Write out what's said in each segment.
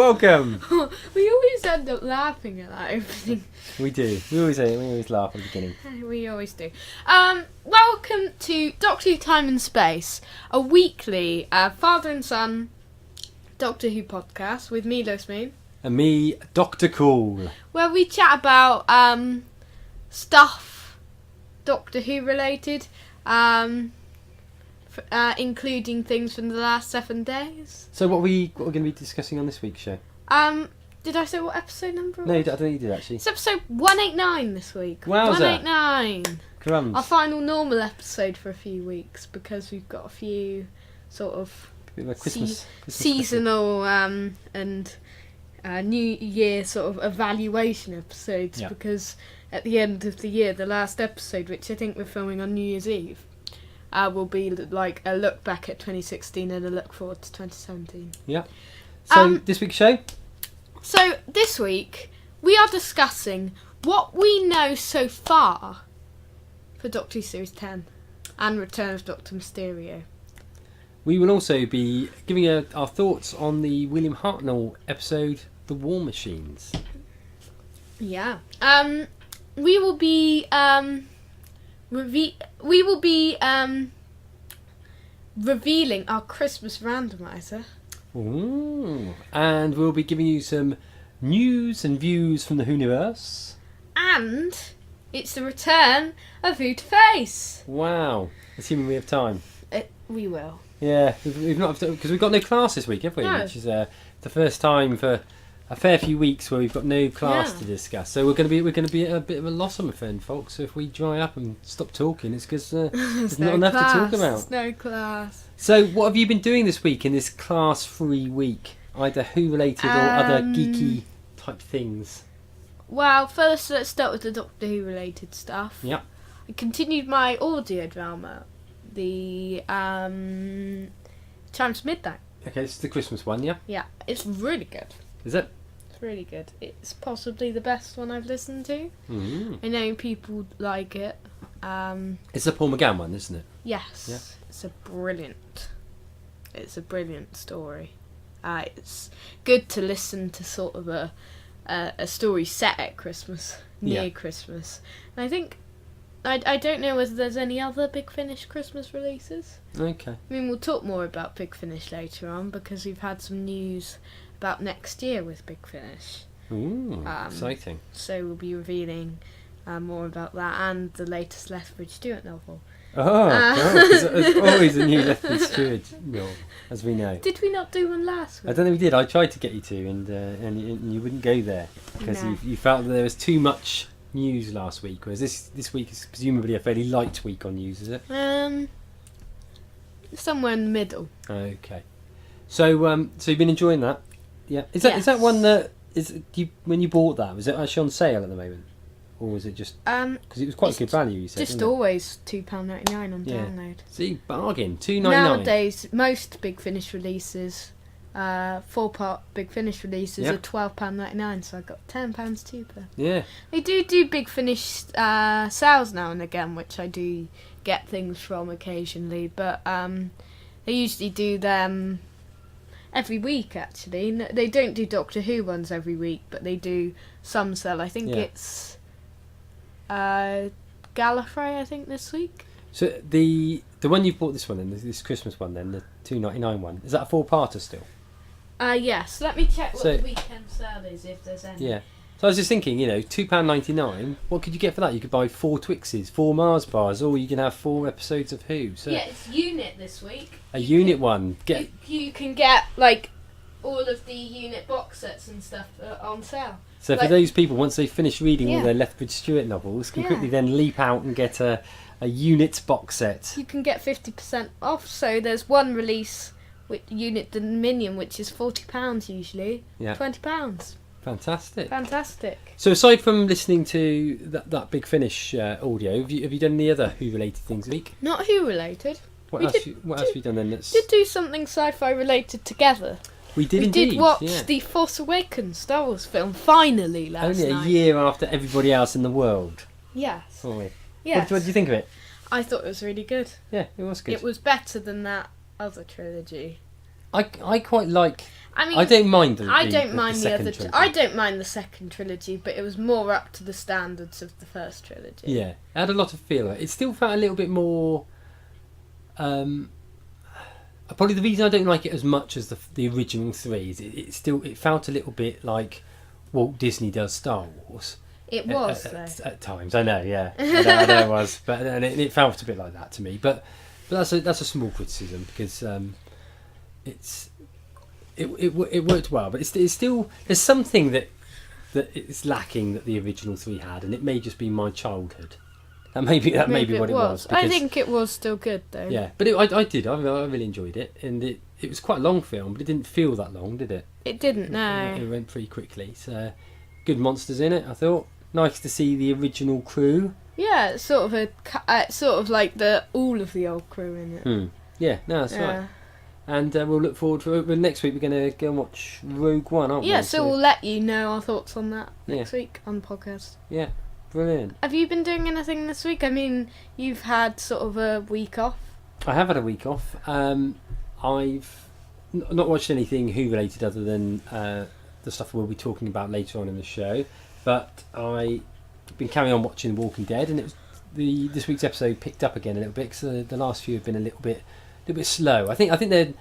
welcome. We always end up laughing at that opening. We do. We always laugh at the beginning. We always do. Welcome to Doctor Who Time and Space, a weekly father and son Doctor Who podcast with me, Lewis Moon. And me, Dr. Cool. Where we chat about stuff Doctor Who related, including things from the last 7 days. So what are we going to be discussing on this week's show? Did I say what episode number it was? No, I don't think you did actually. It's episode 189 this week. Wowza. 189. Crumbs. Our final normal episode for a few weeks because we've got a few sort of Christmas seasonal and New Year sort of evaluation episodes, because at the end of the year, the last episode, which I think we're filming on New Year's Eve, will be like a look back at 2016 and a look forward to 2017. Yeah. So this week's show? So this week we are discussing what we know so far for Doctor Who Series 10 and Return of Doctor Mysterio. We will also be giving our thoughts on the William Hartnell episode, The War Machines. Yeah. We will be revealing our Christmas randomizer. Ooh. And we'll be giving you some news and views from the Whoniverse. And it's the return of Who to Face. Wow. Assuming we have time. We will. Yeah, we've not, because we've got no class this week, have we? No. Which is the first time for a fair few weeks where we've got no class to discuss. So we're going to be at a bit of a loss, I'm afraid, folks. So if we dry up and stop talking, it's because there's not enough to talk about. There's no class. So what have you been doing this week in this class-free week? Either Who-related or other geeky type things? Well, first let's start with the Doctor Who-related stuff. Yeah. I continued my audio drama, the Chimes Midnight. Okay, it's the Christmas one, yeah? Yeah, it's really good. Is it? It's really good. It's possibly the best one I've listened to. Mm-hmm. I know people like it. It's the Paul McGann one, isn't it? Yes. Yeah. It's a brilliant story. It's good to listen to sort of a story set at Christmas, near Christmas. And I think, I don't know whether there's any other Big Finish Christmas releases. Okay. I mean, we'll talk more about Big Finish later on because we've had some news about next year with Big Finish. Ooh, exciting. So we'll be revealing more about that and the latest Lethbridge Stewart novel. Oh, there's always a new Lethbridge Stewart novel, as we know. Did we not do one last week? I don't think we did. I tried to get you to, and you wouldn't go there because you felt that there was too much news last week, whereas this week is presumably a fairly light week on news, is it? Somewhere in the middle. Okay. So you've been enjoying that? Yeah. Is that one that when you bought that, was it actually on sale at the moment, or was it just because it was quite good value? You said just always £2.99 on download. See, bargain, £2.99. Nowadays, most Big Finish releases, 4-part Big Finish releases are £12.99, so I got £10 cheaper. Yeah. They do Big Finish sales now and again, which I do get things from occasionally, but they usually do them every week, actually. They don't do Doctor Who ones every week, but they do some sell. I think it's Gallifrey, I think, this week. So the one you've bought this one then, this Christmas one then, the £2.99 one, is that a 4-parter still? Yes. Let me check what the weekend sale is, if there's any. Yeah. So I was just thinking, £2.99, what could you get for that? You could buy 4 Twixes, 4 Mars bars, or you can have 4 episodes of Who. So yeah, it's Unit this week. One. You can get, like, all of the Unit box sets and stuff on sale. So for those people, once they've finished reading all their Lethbridge Stewart novels, can quickly then leap out and get a Unit box set. You can get 50% off, so there's one release with Unit Dominion, which is £40 usually. Yeah. £20. Fantastic. So aside from listening to that Big Finish audio, have you done any other Who-related things this week? Not Who-related. What else have you done then? We did do something sci-fi related together. We did watch the Force Awakens Star Wars film finally last night. Only a year after everybody else in the world. Yes. Yes. What did you think of it? I thought it was really good. Yeah, it was good. It was better than that other trilogy. I quite like I mean, I don't mind I don't mind the other. trilogy. I don't mind the second trilogy, but it was more up to the standards of the first trilogy. Yeah, it had a lot of feel. It still felt a little bit more. Probably the reason I don't like it as much as the original three is it felt a little bit like Walt Disney does Star Wars. It was at times. I know, yeah, I know it was, but and it felt a bit like that to me. But that's a small criticism because it worked well, but it's still there's something that it's lacking that the original three had, and it may just be my childhood. That may be what it was. Because, I think it was still good though. Yeah, but I really enjoyed it, and it was quite a long film, but it didn't feel that long, did it? It didn't. No, it went pretty quickly. So good monsters in it, I thought. Nice to see the original crew. Yeah, it's sort of like all of the old crew in it. Yeah, no, that's right. And we'll look forward to it. Next week we're going to go and watch Rogue One, aren't we? Yeah, so we'll let you know our thoughts on that next week on the podcast. Yeah, brilliant. Have you been doing anything this week? I mean, you've had sort of a week off. I have had a week off. I've not watched anything Who related other than the stuff we'll be talking about later on in the show. But I've been carrying on watching The Walking Dead, and it was this week's episode picked up again a little bit because the last few have been a little bit slow. I think they're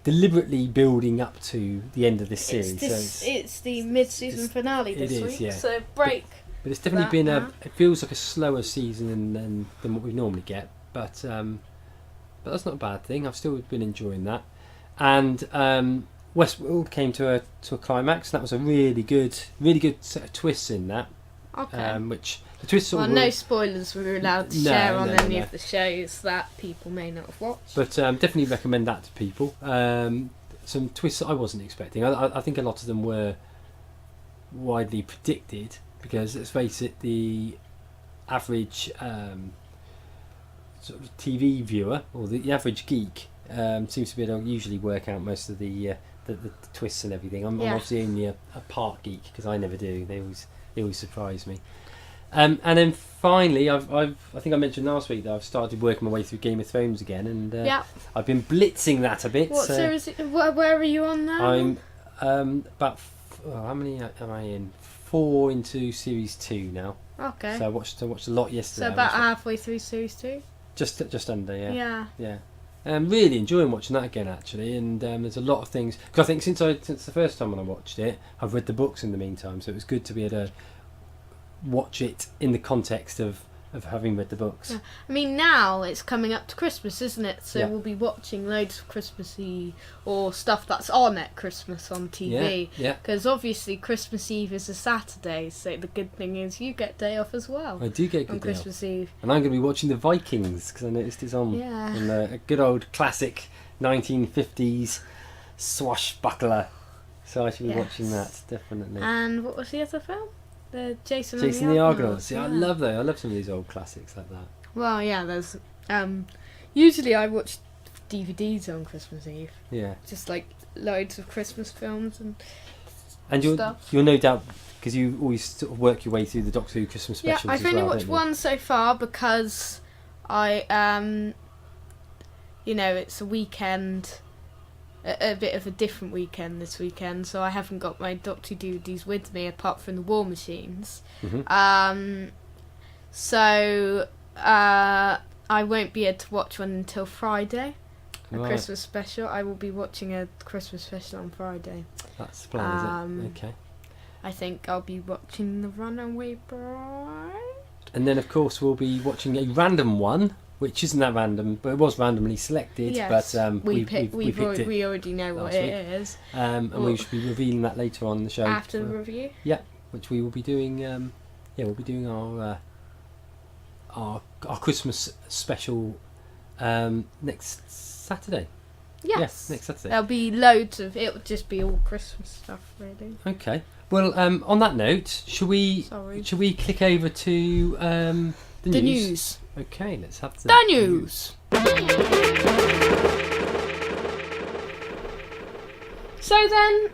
deliberately building up to the end of this series. It's the mid-season finale this week. Yeah. So break. But it's definitely been it feels like a slower season than what we normally get. But that's not a bad thing. I've still been enjoying that. And Westworld came to a climax. That was a really good set of twists in that. Okay. Which the twists. No spoilers were allowed to share on any of the shows that people may not have watched. But definitely recommend that to people. Some twists that I wasn't expecting. I think a lot of them were widely predicted because, let's face it, the average sort of TV viewer or the average geek seems to be able to usually work out most of the twists and everything. I'm obviously only a part geek because I never do. They always surprise me. And then finally, I think I mentioned last week that I've started working my way through Game of Thrones again, and I've been blitzing that a bit. What series? Where are you on now? I'm about how many am I in? 4 into series 2 now. Okay. So I watched a lot yesterday. So about halfway through series 2. Just under, yeah. Yeah. I'm really enjoying watching that again, actually, and there's a lot of things. Because I think since the first time when I watched it, I've read the books in the meantime, so it was good to be able to watch it in the context of having read the books. Yeah. I mean, now it's coming up to Christmas, isn't it? So Yeah. we'll be watching loads of Christmassy or stuff that's on at Christmas on TV. Yeah. Because obviously Christmas Eve is a Saturday, so the good thing is you get day off as well. I do get a good on day Christmas Eve. And I'm going to be watching the Vikings because I noticed it's on. Yeah. And a good old classic 1950s swashbuckler. So I should be watching that, definitely. And what was the other film? The Jason and the Argonauts. Yeah, I love those. I love some of these old classics like that. Well, yeah, there's... usually I watch DVDs on Christmas Eve. Yeah. Just like loads of Christmas films and stuff. You'll no doubt, because you always sort of work your way through the Doctor Who Christmas specials. Yeah, I've only watched one so far because I, it's a weekend... A bit of a different weekend this weekend, so I haven't got my Doctor DVDs with me apart from the War Machines. Mm-hmm. So I won't be able to watch one until Friday. A Christmas special. I will be watching a Christmas special on Friday. That's the plan, is it? Okay. I think I'll be watching The Runaway Bride. And then, of course, we'll be watching a random one. Which isn't that random, but it was randomly selected. Yes, but we picked it. We already know what it is. And we should be revealing that later on in the show. After the review? Yeah, which we will be doing. We'll be doing our Christmas special next Saturday. Yes. Next Saturday. There'll be loads of... It'll just be all Christmas stuff, really. Okay. Well, on that note, should we click over to the news? Okay, let's have the news. So then,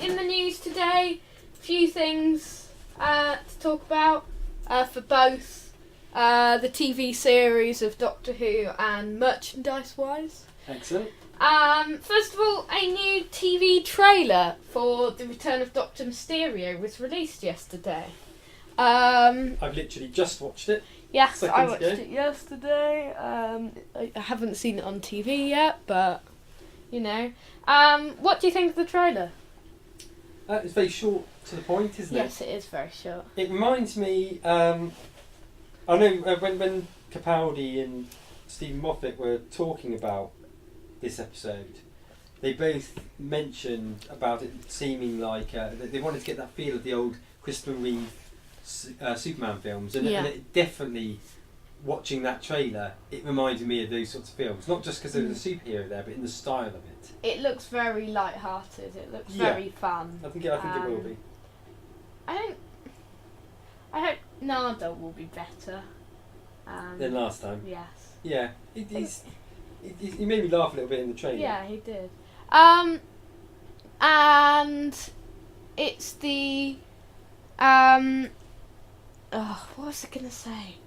in the news today, a few things to talk about for both the TV series of Doctor Who and merchandise-wise. Excellent. First of all, a new TV trailer for The Return of Dr. Mysterio was released yesterday. I've literally just watched it. Yes, I watched it yesterday. I haven't seen it on TV yet, but, you know. What do you think of the trailer? It's very short to the point, isn't it? Yes, it is very short. It reminds me, I know when Capaldi and Stephen Moffat were talking about this episode, they both mentioned about it seeming like they wanted to get that feel of the old Christopher Reeve Superman films, and it definitely, watching that trailer, it reminded me of those sorts of films. Not just because there was a superhero there, but in the style of it. It looks very light-hearted. It looks very fun. I think it will be. I hope Nardo will be better than last time. Yes. Yeah, he made me laugh a little bit in the trailer. Yeah, he did. And it's the what was I gonna say?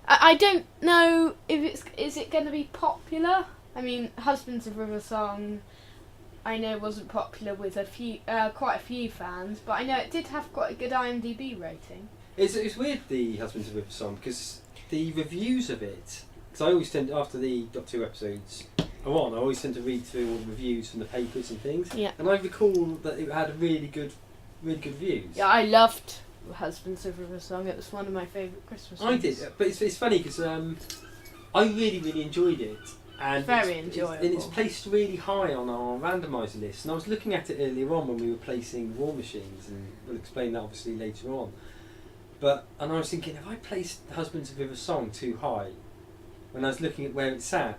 I don't know if is it going to be popular. I mean, Husbands of River Song, I know wasn't popular with quite a few fans, but I know it did have quite a good IMDb rating. It's weird, the Husbands of River Song, because the reviews of it. Because I always tend, after the Doctor Who episodes are on, I always tend to read through all the reviews from the papers and things. Yeah. And I recall that it had really good reviews. Yeah, I loved Husbands of River Song. It was one of my favourite Christmas songs. I did, but it's funny because I really enjoyed it. And very enjoyable. And it's placed really high on our randomiser list. And I was looking at it earlier on when we were placing War Machines, and we'll explain that obviously later on. And I was thinking, have I placed Husbands of River Song too high when I was looking at where it sat?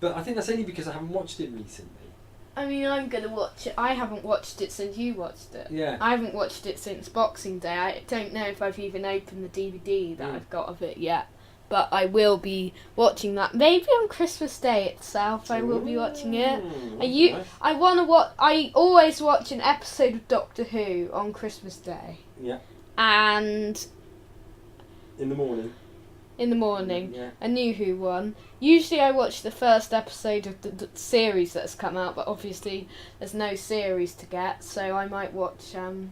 But I think that's only because I haven't watched it recently. I mean, I'm going to watch it. I haven't watched it since you watched it. Yeah. I haven't watched it since Boxing Day. I don't know if I've even opened the DVD that I've got of it yet. But I will be watching that. Maybe on Christmas Day itself I will be watching it. Nice. I always watch an episode of Doctor Who on Christmas Day. Yeah. And in the morning. Yeah. A New Who one. Usually I watch the first episode of the series that's come out, but obviously there's no series to get, so I might watch a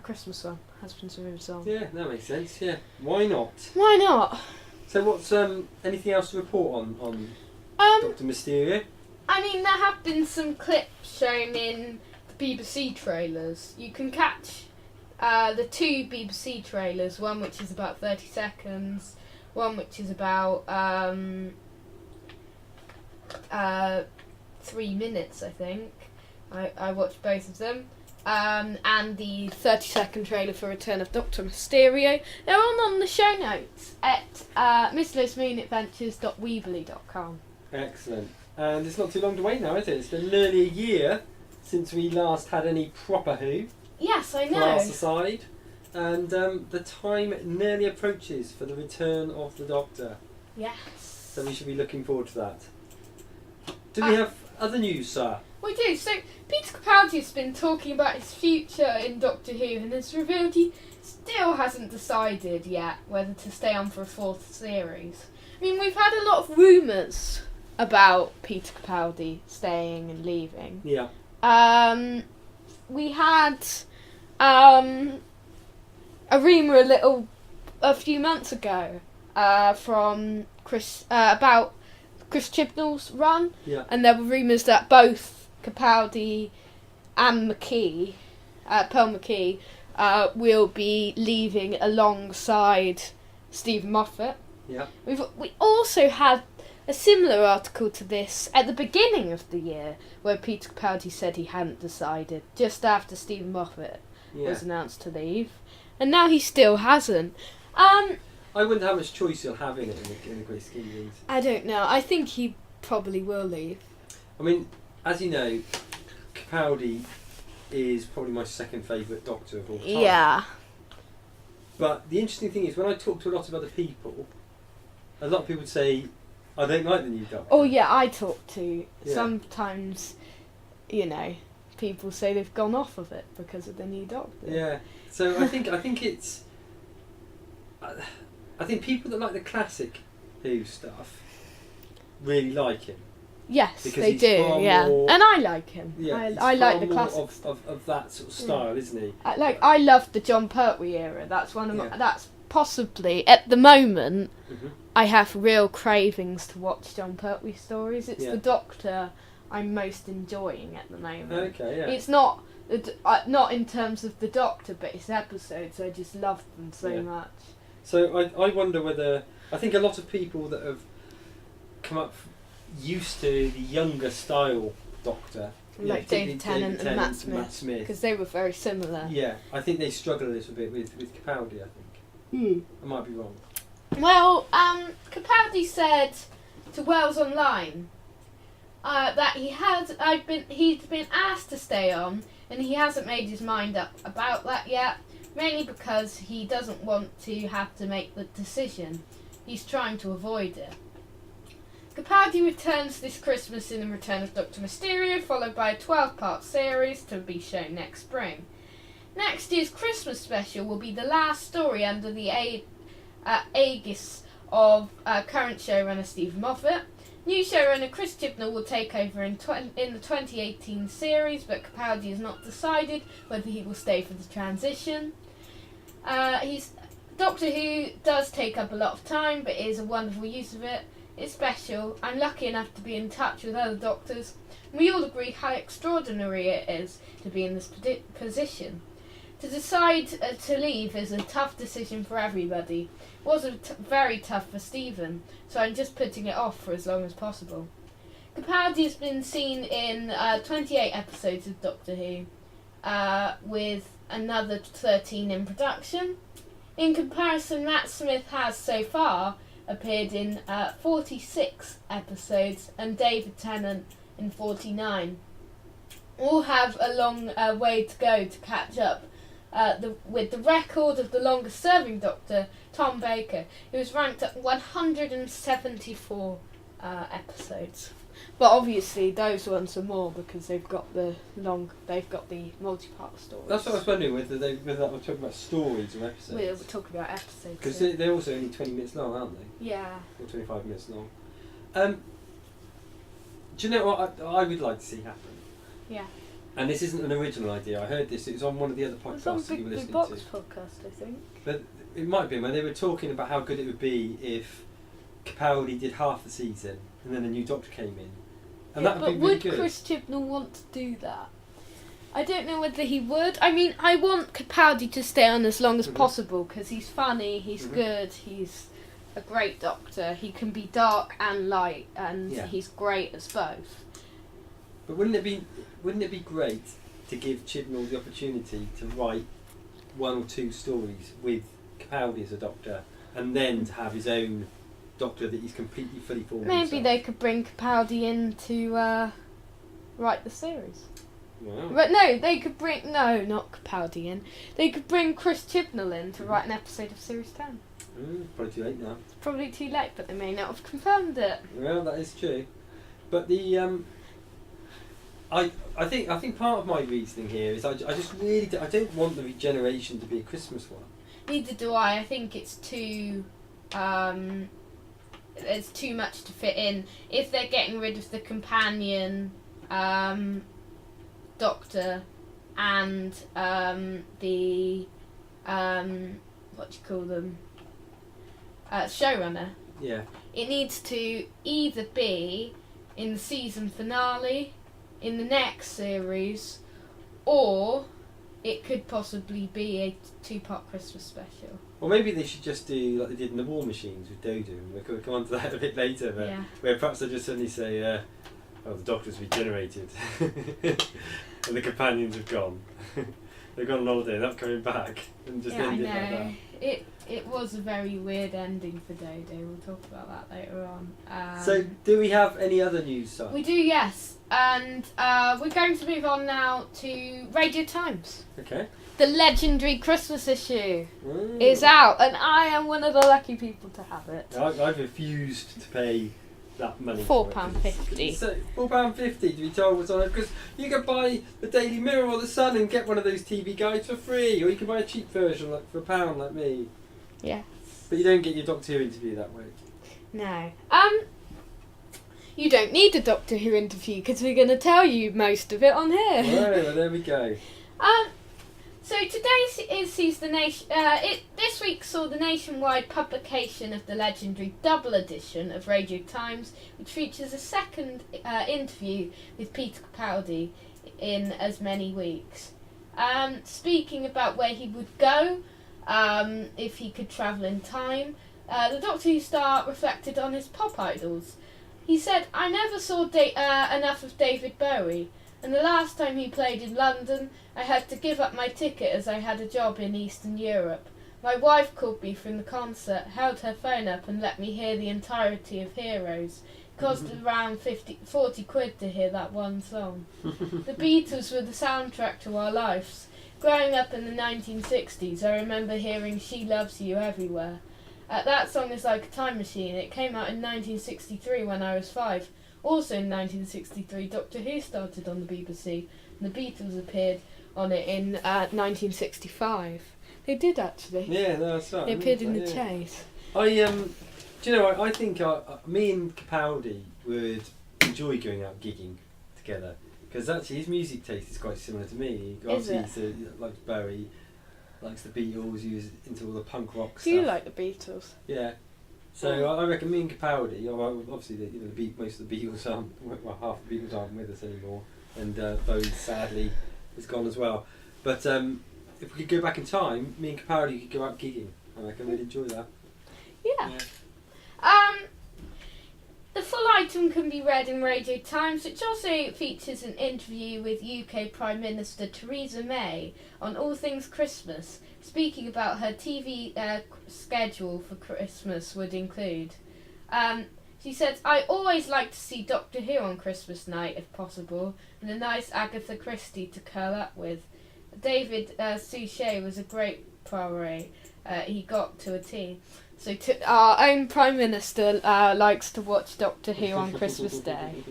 Christmas one, Husbands of River Song. Yeah, that makes sense, yeah. Why not? Why not? So what's anything else to report on Dr. Mysterio? I mean, there have been some clips shown in the BBC trailers. You can catch the two BBC trailers, one which is about 30 seconds, one which is about 3 minutes, I think. I watched both of them. And the 30-second trailer for Return of Dr. Mysterio. They're on the show notes at misslowsmoonadventures.weebly.com. Excellent. And it's not too long to wait now, is it? It's been nearly a year since we last had any proper Who. Yes, I know. Class aside. And the time nearly approaches for the return of the Doctor. Yes. So we should be looking forward to that. Do we have other news, sir? We do. So Peter Capaldi has been talking about his future in Doctor Who and has revealed he still hasn't decided yet whether to stay on for a fourth series. I mean, we've had a lot of rumours about Peter Capaldi staying and leaving. Yeah. We had a rumour a few months ago from Chris about Chris Chibnall's run, and there were rumours that both Capaldi and Pearl McKee, will be leaving alongside Stephen Moffat. Yeah. We also had a similar article to this at the beginning of the year, where Peter Capaldi said he hadn't decided, just after Stephen Moffat was announced to leave, and now he still hasn't. I wonder how much choice he'll have in it in the great scheme of things. I don't know. I think he probably will leave. I mean, as you know, Capaldi is probably my second favourite Doctor of all time. Yeah. But the interesting thing is, when I talk to a lot of other people, a lot of people would say, I don't like the new Doctor. Oh yeah, I talk to sometimes, people say they've gone off of it because of the new Doctor. Yeah. So I think it's. I think people that like the classic Who stuff really like him. Yes, because they he's do. far Yeah, more, and I like him. Yeah, I like the more classic of that sort of style, isn't he? I love the John Pertwee era. That's one of Yeah. that's possibly at the moment. Mm-hmm. I have real cravings to watch John Pertwee stories. It's Yeah. the Doctor I'm most enjoying at the moment. Okay, yeah. It's not in terms of the Doctor, but his episodes. I just love them so much. So I wonder whether, I think a lot of people that have come up used to the younger style Doctor, Like David Tennant and Matt Smith, because they were very similar. Yeah, I think they struggle a little bit with Capaldi. I think I might be wrong. Well, Capaldi said to Wales Online that he'd been asked to stay on, and he hasn't made his mind up about that yet. Mainly because he doesn't want to have to make the decision. He's trying to avoid it. Capaldi returns this Christmas in The Return of Dr. Mysterio, followed by a 12-part series to be shown next spring. Next year's Christmas special will be the last story under the aegis of current showrunner Stephen Moffat. New showrunner Chris Chibnall will take over in the 2018 series, but Capaldi has not decided whether he will stay for the transition. Doctor Who does take up a lot of time, but it is a wonderful use of it. It's special. I'm lucky enough to be in touch with other doctors. We all agree how extraordinary it is to be in this position. To decide to leave is a tough decision for everybody. It was very tough for Stephen, so I'm just putting it off for as long as possible. Capaldi has been seen in 28 episodes of Doctor Who, with another 13 in production. In comparison, Matt Smith has so far appeared in 46 episodes and David Tennant in 49. All have a long way to go to catch up with the record of the longest serving Doctor, Tom Baker, who was ranked at 174 episodes. But obviously those ones are more because they've got the multi-part stories. That's what I was wondering, whether that we're talking about stories or episodes. We're talking about episodes. Because they're also only 20 minutes long, aren't they? Yeah. Or 25 minutes long. Do you know what I would like to see happen? Yeah. And this isn't an original idea. I heard this. It was on one of the other podcasts that you were listening to. Box podcast, I think. But it might be when they were talking about how good it would be if Capaldi did half the season and then a new Doctor came in. And that would be really good. Would Chris Chibnall want to do that? I don't know whether he would. I mean, I want Capaldi to stay on as long as possible because he's funny, he's good, he's a great Doctor. He can be dark and light, and he's great as both. But wouldn't it be great to give Chibnall the opportunity to write one or two stories with Capaldi as a Doctor, and then to have his own Doctor that he's completely fully formed? Maybe they could bring Capaldi in to write the series. Wow. But no, they could bring not Capaldi in. They could bring Chris Chibnall in to write an episode of Series 10. Probably too late now. It's probably too late, but they may not have confirmed it. Well, that is true. But the I think part of my reasoning here is I just really I don't want the regeneration to be a Christmas one. Neither do I. I think it's too there's too much to fit in. If they're getting rid of the companion Doctor and the what do you call them? Showrunner. Yeah. It needs to either be in the season finale, in the next series, or it could possibly be a 2-part Christmas special. Or maybe they should just do like they did in the War Machines with Dodo, and we'll come on to that a bit later, but where perhaps they just suddenly say, the Doctor's regenerated and the companions have gone. They've gone on holiday, they're not coming back, and just end it like that. It was a very weird ending for Dodo. We'll talk about that later on. So, do we have any other news, Si? We do, yes. And we're going to move on now to Radio Times. Okay. The legendary Christmas issue is out, and I am one of the lucky people to have it. I've refused to pay that money. £4.50. So £4.50 to be told what's on it, because you can buy the Daily Mirror or the Sun and get one of those TV guides for free, or you can buy a cheap version like for £1 like me. Yes. But you don't get your Doctor Who interview that way. No. You don't need a Doctor Who interview because we're going to tell you most of it on here. Right, well, there we go. So today sees the nation. This week saw the nationwide publication of the legendary double edition of Radio Times, which features a second interview with Peter Capaldi in as many weeks. Speaking about where he would go if he could travel in time, the Doctor Who star reflected on his pop idols. He said, "I never saw enough of David Bowie, and the last time he played in London, I had to give up my ticket as I had a job in Eastern Europe. My wife called me from the concert, held her phone up and let me hear the entirety of Heroes. It cost around 40 quid to hear that one song. The Beatles were the soundtrack to our lives. Growing up in the 1960s, I remember hearing She Loves You everywhere. That song is like a time machine. It came out in 1963 when I was 5. Also in 1963, Doctor Who started on the BBC, and the Beatles appeared on it in 1965. They did actually. Yeah, no, that's right. They appeared in The Chase. Do you know? I think me and Capaldi would enjoy going out gigging together because actually his music taste is quite similar to me. Obviously, he likes Bowie, likes the Beatles. He was into all the punk rock stuff. Do you like the Beatles? Yeah. So I reckon me and Capaldi. Obviously, most of the Beatles aren't. Well, half the Beatles aren't with us anymore, and Bowie sadly is gone as well. But if we could go back in time, me and Capaldi could go out gigging. I reckon we'd enjoy that. Yeah. The full item can be read in Radio Times, which also features an interview with UK Prime Minister Theresa May on all things Christmas, speaking about her TV schedule for Christmas would include. She said, "I always like to see Doctor Who on Christmas night, if possible, and a nice Agatha Christie to curl up with. David Suchet was a great poire. He got to a T." So our own Prime Minister likes to watch Doctor Who on Christmas Day.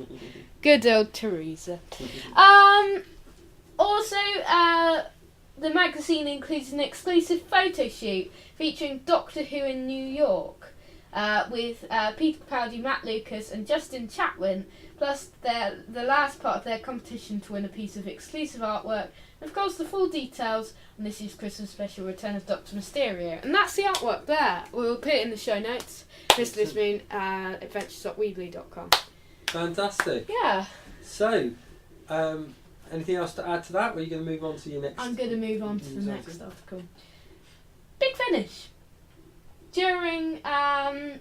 Good old Theresa. Also, the magazine includes an exclusive photo shoot featuring Doctor Who in New York with Peter Capaldi, Matt Lucas and Justin Chatwin, plus the last part of their competition to win a piece of exclusive artwork. And of course, the full details on this year's Christmas special Return of Dr. Mysterio. And that's the artwork there. We'll put it in the show notes. Mr. Moon, adventures.weebly.com. Fantastic. Yeah. So, anything else to add to that? Or are you going to move on to your next? I'm going to move on to the next article. Big Finish. During the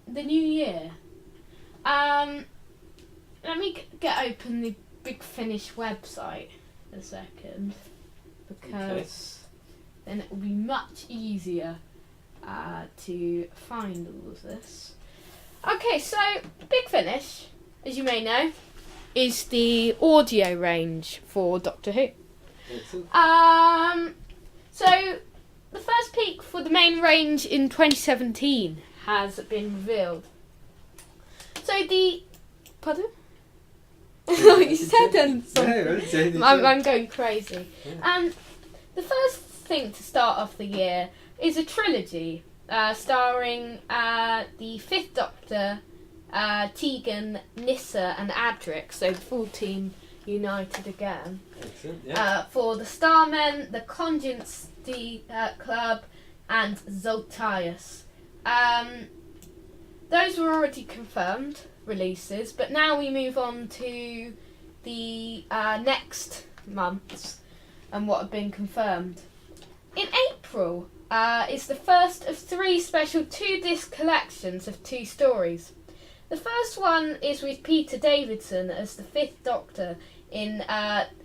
new year. Let me get open the Big Finish website a second, because then it will be much easier to find all of this. Okay, so Big Finish, as you may know, is the audio range for Doctor Who. So the first peak for the main range in 2017 has been revealed. So the... Pardon? You said something. I'm going crazy. Yeah. The first thing to start off the year is a trilogy starring the Fifth Doctor, Tegan, Nyssa and Adric, so the full team united again. Excellent, yeah. For the Starmen, the Conjunts Club and Zoltius. Those were already confirmed releases, but now we move on to the next months and what have been confirmed. In April is the first of 3 special 2-disc collections of 2 stories. The first one is with Peter Davidson as the Fifth Doctor in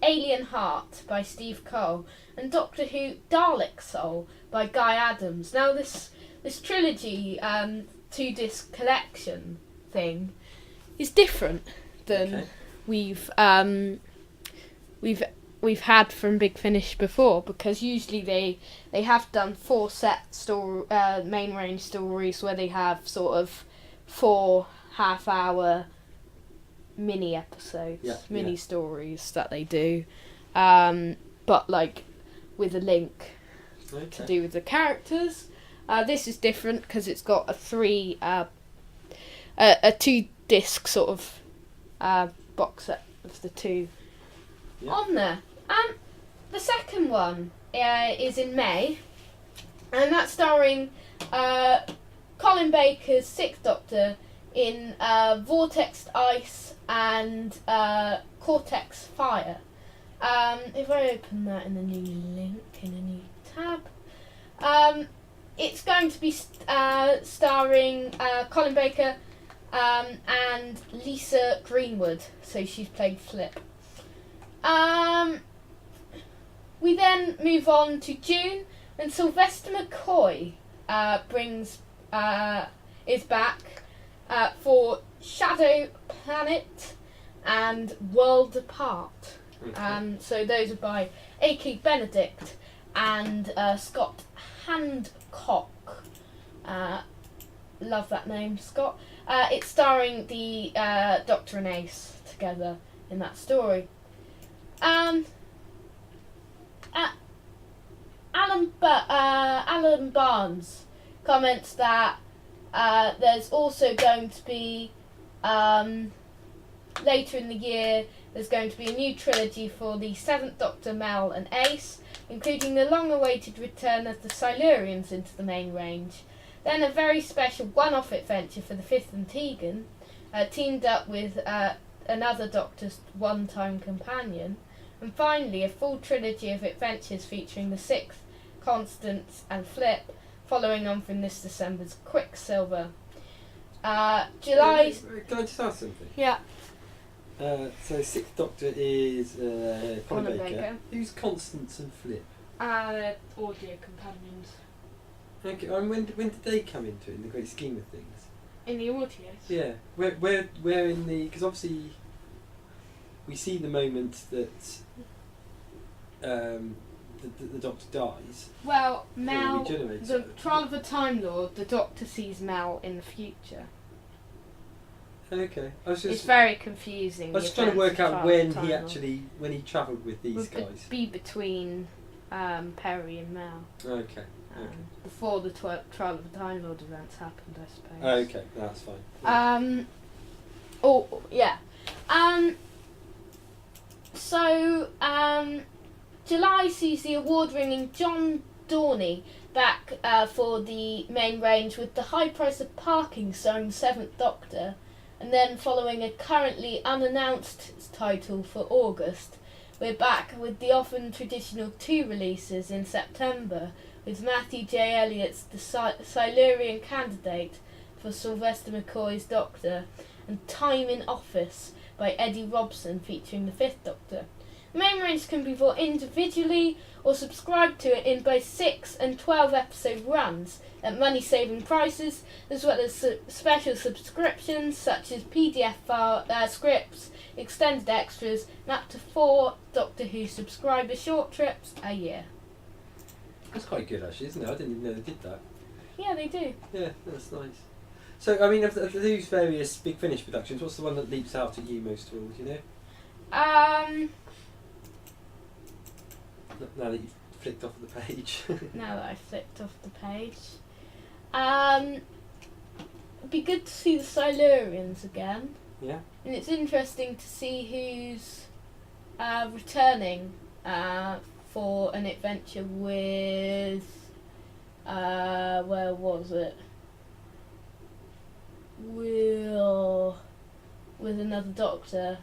Alien Heart by Steve Cole and Doctor Who Dalek Soul by Guy Adams. Now this trilogy 2-disc collection thing is different than we've had from Big Finish before, because usually they have done 4 set main range stories where they have sort of 4 half-hour mini episodes, mini stories that they do, but like with a link to do with the characters. This is different because it's got a 2-disc sort of box set of the two on there. The second one is in May, and that's starring Colin Baker's Sixth Doctor in Vortex Ice and Cortex Fire. If I open that in a new link, in a new tab, it's going to be starring Colin Baker and Lisa Greenwood, so she's played Flip. We then move on to June, and Sylvester McCoy is back for Shadow Planet and World Apart. Okay. So those are by A.K. Benedict and Scott Handcock. Love that name, Scott. It's starring the Doctor and Ace together in that story. Alan Barnes comments that there's also going to be later in the year there's going to be a new trilogy for the 7th Doctor, Mel and Ace, including the long-awaited return of the Silurians into the main range. Then a very special one-off adventure for the 5th and Tegan, teamed up with another Doctor's one-time companion. And finally, a full trilogy of adventures featuring the 6th, Constance and Flip, following on from this December's Quicksilver. July... Can I just ask something? Yeah. So Sixth Doctor is Colin Baker. Baker. Who's Constance and Flip? Audio companions. Okay, and when did they come into it in the great scheme of things? In the audios? Yeah, where in the... Because obviously we see the moment that the Doctor dies. Well, Mel, regenerates. the Trial of the Time Lord, the Doctor sees Mel in the future. Okay, It's very confusing. I was just trying to work out when he travelled with these guys. Be between Perry and Mel. Okay. Before the Trial of the Time Lord events happened, I suppose. Okay, that's fine. July sees the award-winning John Dorney back for the main range with The High Price of Parking starring the 7th Doctor, and then following a currently unannounced title for August, we're back with the often traditional 2 releases in September, with Matthew J. Elliott's The Silurian Candidate for Sylvester McCoy's Doctor, and Time in Office by Eddie Robson featuring the 5th Doctor. The main range can be bought individually or subscribed to it in both 6 and 12 episode runs at money-saving prices, as well as special subscriptions such as PDF file scripts, extended extras, and up to 4 Doctor Who subscriber short trips a year. That's quite good actually, isn't it? I didn't even know they did that. Yeah, they do. Yeah, that's nice. So, I mean, of these various Big Finish productions, what's the one that leaps out at you most of all, do you know? Now that you've flicked off the page. Now that I've flicked off the page. It'd be good to see the Silurians again. Yeah. And it's interesting to see who's returning for an adventure with... where was it? With another Doctor.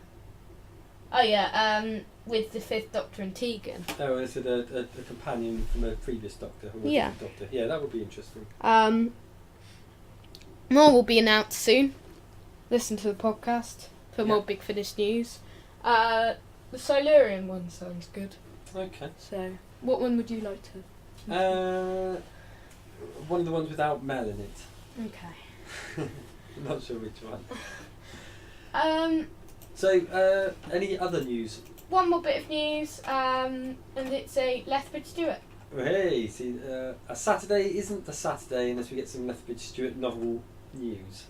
Oh yeah, with the 5th Doctor and Tegan. Oh, is it a companion from a previous Doctor? Yeah. Doctor? Yeah, that would be interesting. More will be announced soon. Listen to the podcast for more Big Finish news. The Silurian one sounds good. Okay. So, what one would you like to? One of the ones without Mel in it. Okay. I'm not sure which one. So, any other news? One more bit of news, and it's a Lethbridge Stewart. Oh, hey, see, a Saturday isn't a Saturday unless we get some Lethbridge Stewart novel news.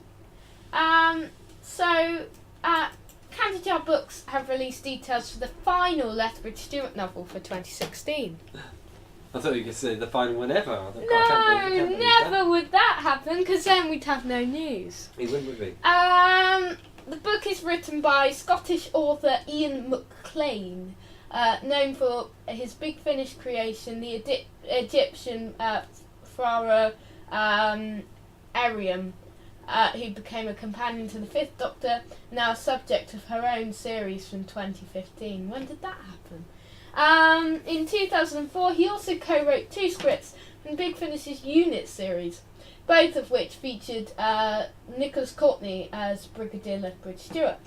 Candy Jar Books have released details for the final Lethbridge Stewart novel for 2016. I thought you could say the final one ever. No, never would that happen, because then we'd have no news. We wouldn't, would we? The book is written by Scottish author Ian McLean, known for his Big Finish creation, the Egyptian pharaoh Ariam, who became a companion to the Fifth Doctor, now subject of her own series from 2015. When did that happen? In 2004, he also co-wrote 2 scripts from Big Finish's Unit series, both of which featured Nicholas Courtney as Brigadier Lethbridge Stewart.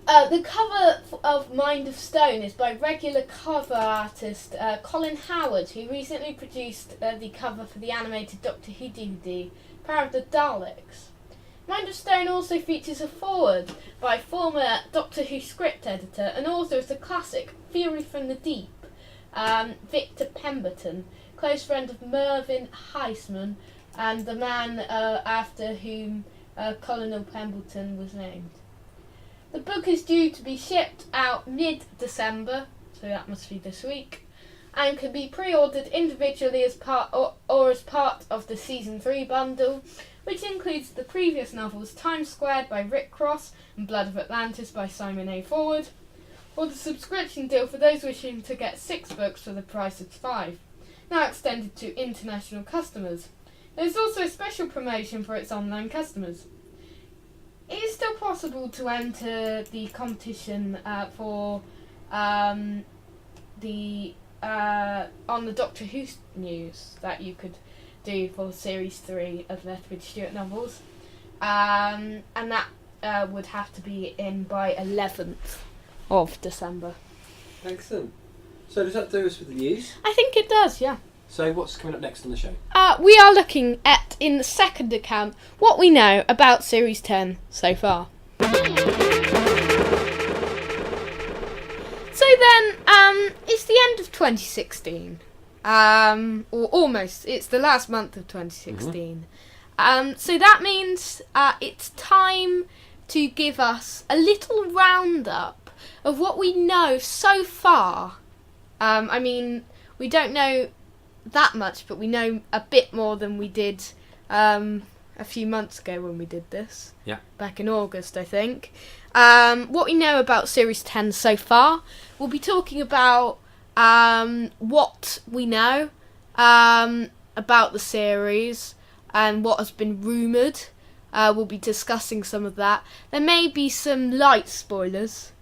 The cover of Mind of Stone is by regular cover artist Colin Howard, who recently produced the cover for the animated Doctor Who DVD, Power of the Daleks. Mind of Stone also features a foreword by former Doctor Who script editor and author of the classic Fury from the Deep, Victor Pemberton, close friend of Mervyn Heisman and the man after whom Colonel Pemberton was named. The book is due to be shipped out mid-December, so that must be this week, and can be pre-ordered individually as part or as part of the Season 3 bundle, which includes the previous novels Times Squared by Rick Cross and Blood of Atlantis by Simon A. Forward, or the subscription deal for those wishing to get 6 books for the price of 5, now extended to international customers. There is also a special promotion for its online customers. It is still possible to enter the competition for on the Doctor Who news that you could do for Series 3 of Lethbridge Stewart novels, and that would have to be in by 11th of December. Excellent. So does that do us with the news? I think it does, yeah. So what's coming up next on the show? We are looking at, in the second account, what we know about Series 10 so far. So then, it's the end of 2016. Or almost. It's the last month of 2016. So that means it's time to give us a little roundup of what we know so far. I mean, we don't know that much, but we know a bit more than we did a few months ago when we did this. Yeah. Back in August, I think. What we know about Series 10 so far, we'll be talking about what we know about the series and what has been rumoured. We'll be discussing some of that. There may be some light spoilers,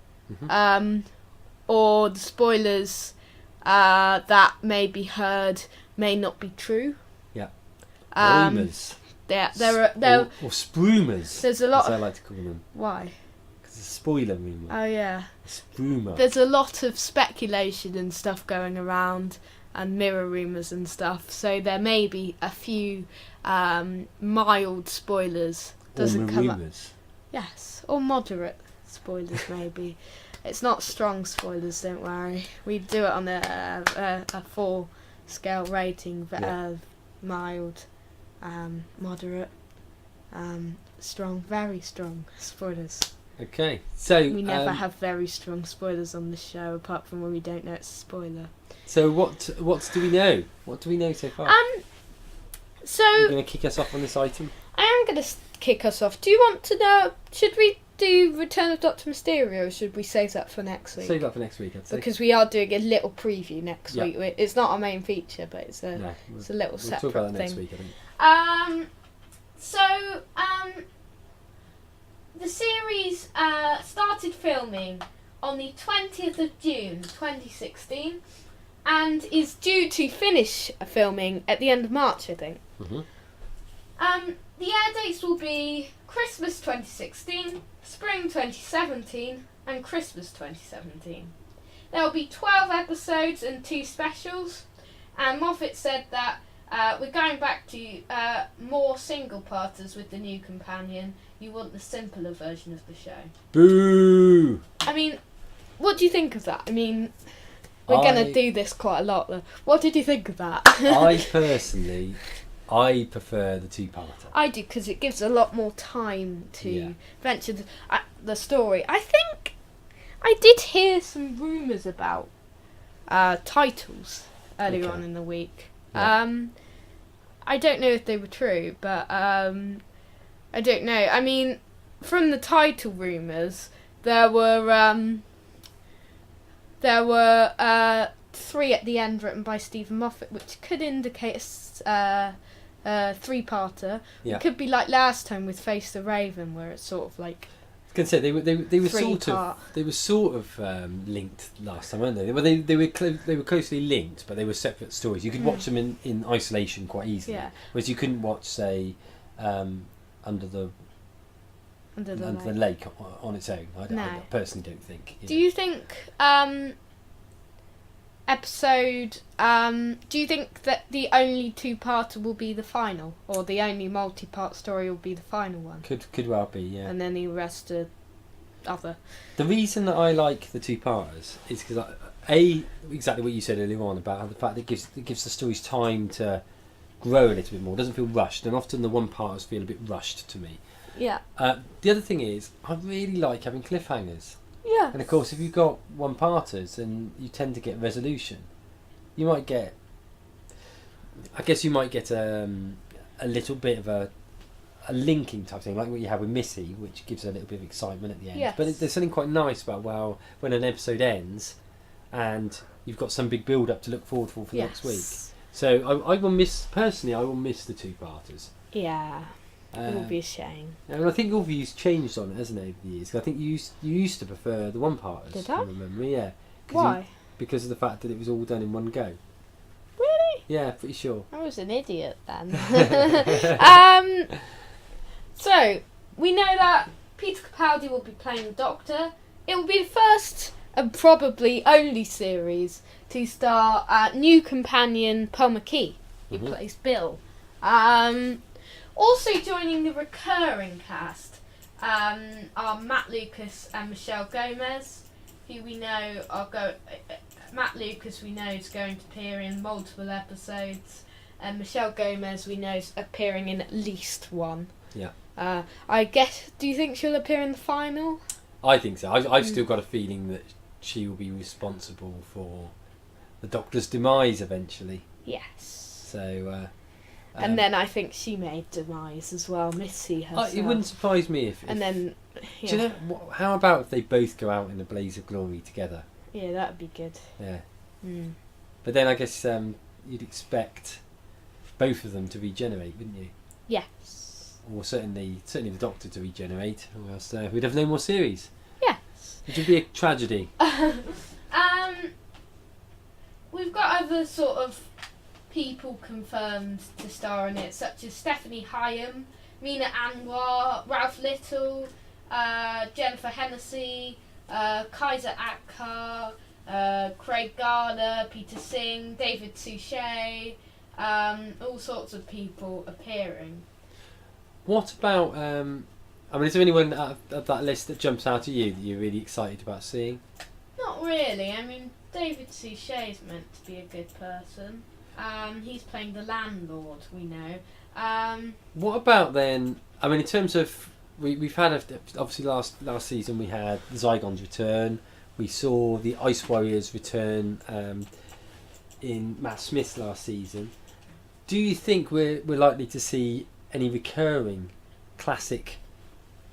or the spoilers that may be heard may not be true. Yeah. Rumours. There are or sprumours. There's a lot. As I like to call them. Why? Because it's a spoiler rumour. Oh yeah. Sprumour. There's a lot of speculation and stuff going around, and mirror rumours and stuff. So there may be a few mild spoilers. Doesn't come up. Yes, or moderate spoilers maybe. It's not strong spoilers, don't worry. We do it on a 4 scale rating, mild, moderate, strong, very strong spoilers. Okay, so we never have very strong spoilers on the show, apart from when we don't know it's a spoiler. So what do we know? What do we know so far? So you're going to kick us off on this item? I am going to kick us off. Do you want to know? Should we do Return of Dr. Mysterio, or should we save that for next week? Save that for next week, I'd say. Because we are doing a little preview next week. It's not our main feature, but it's a little separate thing. We'll talk about that next week, I think. The series started filming on the 20th of June 2016 and is due to finish filming at the end of March, I think. The air dates will be Christmas 2016, Spring 2017 and Christmas 2017. There will be 12 episodes and 2 specials, and Moffat said that we're going back to more single-parters with the new companion. You want the simpler version of the show. Boo! I mean, what do you think of that? I mean, we're going to do this quite a lot. What did you think of that? I prefer the 2-parter. I do, because it gives a lot more time to venture the story. I think I did hear some rumours about titles earlier on in the week. Yeah. I don't know if they were true, but I don't know. I mean, from the title rumours, there were 3 at the end written by Stephen Moffat, which could indicate a 3-parter. Yeah. It could be like last time with Face the Raven, where it's sort of like. I can say they were three-part. sort of linked last time, weren't they? Well, they were closely linked, but they were separate stories. You could watch them in isolation quite easily, whereas you couldn't watch, say, Under the Lake on its own. I personally don't think. Do you think do you think that the only 2-parter will be the final, or the only multi-part story will be the final one? Could well be, yeah. And then the rest are other. The reason that I like the 2-parters is because exactly what you said earlier on about the fact that it gives the stories time to grow a little bit more. It doesn't feel rushed, and often the 1-parters feel a bit rushed to me. Yeah. The other thing is, I really like having cliffhangers. Yeah. And of course, if you've got 1-parters, then you tend to get resolution. You might get a little bit of a linking type thing, like what you have with Missy, which gives a little bit of excitement at the end. Yes. But there's something quite nice about when an episode ends, and you've got some big build up to look forward for next week. So I will miss the 2-parters. Yeah. It would be a shame. And I think your view's changed on it, hasn't it, over the years? I think you used to prefer the 1-parters. Did I? Remember? Yeah. Why? Because of the fact that it was all done in one go. Really? Yeah, pretty sure. I was an idiot then. So, we know that Peter Capaldi will be playing the Doctor. It will be the first and probably only series to star new companion Paul McKee, who plays Bill. Also joining the recurring cast are Matt Lucas and Michelle Gomez, who we know Matt Lucas we know is going to appear in multiple episodes, and Michelle Gomez we know is appearing in at least one. Yeah. I guess. Do you think she'll appear in the final? I think so. I've still got a feeling that she will be responsible for the Doctor's demise eventually. Yes. So. And then I think she may demise as well, Missy herself. It wouldn't surprise me if and then, yeah. Do you know? How about if they both go out in a blaze of glory together? Yeah, that'd be good. Yeah. Mm. But then I guess you'd expect both of them to regenerate, wouldn't you? Yes. Or certainly the Doctor to regenerate, or else we'd have no more series. Yes. Which would be a tragedy. We've got other sort of people confirmed to star in it, such as Stephanie Hyam, Mina Anwar, Ralph Little, Jennifer Hennessy, Kaiser Akhtar, Craig Garner, Peter Singh, David Suchet, all sorts of people appearing. What about, is there anyone of that list that jumps out at you that you're really excited about seeing? Not really. I mean, David Suchet is meant to be a good person. He's playing the landlord, we know. What about then, in terms of, we've had, obviously last season we had the Zygons return, we saw the Ice Warriors return in Matt Smith's last season. Do you think we're likely to see any recurring classic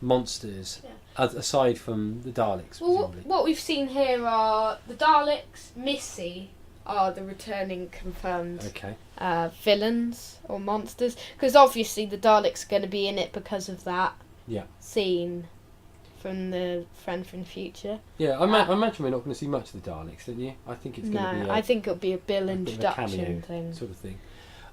monsters aside from the Daleks? Well, what we've seen here are the Daleks, Missy are the returning confirmed villains or monsters, because obviously the Daleks are going to be in it because of that scene from the Friend from the Future. Yeah, I imagine we're not going to see much of the Daleks, don't you? I think it's going to be I think it'll be a Bill introduction thing. Sort of thing.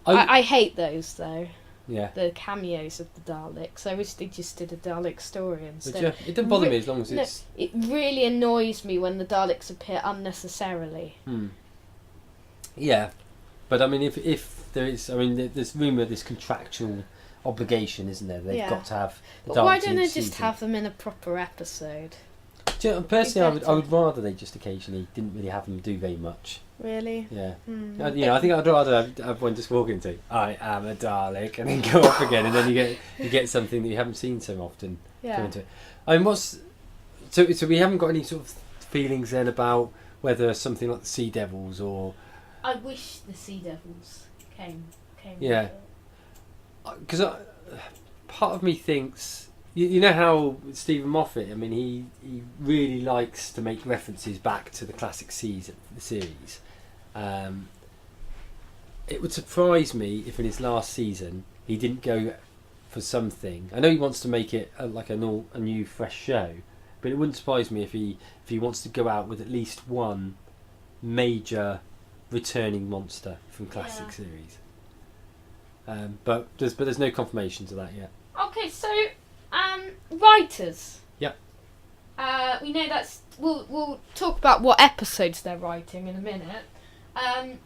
I hate those though. Yeah. The cameos of the Daleks. I wish they just did a Dalek story instead. It doesn't bother me as long as it's... It really annoys me when the Daleks appear unnecessarily. Yeah, but if there is, there's rumour there's contractual obligation, isn't there? They've got to have the Daleks. But why don't they just have them in a proper episode? Personally, I would rather they just occasionally didn't really have them do very much. Really? Yeah. I think I'd rather have one just walk into, I am a Dalek, and then go off again, and then you get something that you haven't seen so often. Yeah. Come into it. So we haven't got any sort of feelings then about whether something like the Sea Devils or... I wish the Sea Devils came. Yeah. Because part of me thinks... You know how Stephen Moffat, I mean, he really likes to make references back to the classic series. It would surprise me if in his last season he didn't go for something. I know he wants to make it like a new, fresh show, but it wouldn't surprise me if he wants to go out with at least one major returning monster from classic series. But there's no confirmation to that yet. Okay, so writers. Yep. We know that's we'll talk about what episodes they're writing in a minute.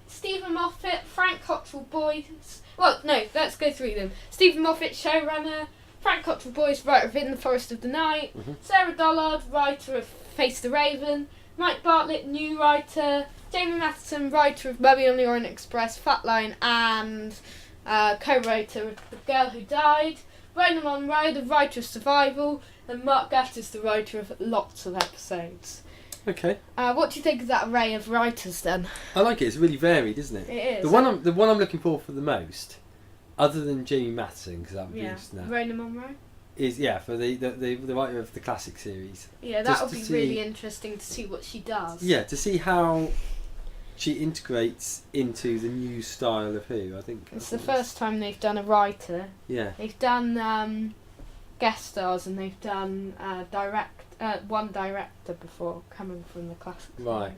Stephen Moffat, Frank Cottrell Boyce. Well, no, let's go through them. Stephen Moffat, showrunner. Frank Cottrell Boyce, writer of In the Forest of the Night. Mm-hmm. Sarah Dollard, writer of Face the Raven. Mike Bartlett, new writer. Jamie Matheson, writer of Mummy on the Orient Express, Fat Line, and co-writer of The Girl Who Died. Rona Monroe, the writer of Survival. And Mark Gatiss, the writer of lots of episodes. Okay. What do you think of that array of writers then? I like it. It's really varied, isn't it? It is. The one I'm looking for the most, other than Jamie Matheson, because that would be interesting. Rona Monroe. Is for the writer of the classic series. Yeah, that would be really interesting to see what she does. Yeah, to see how she integrates into the new style of Who. I think it's the first time they've done a writer. Yeah. They've done guest stars and they've done one director before coming from the classic series. Right.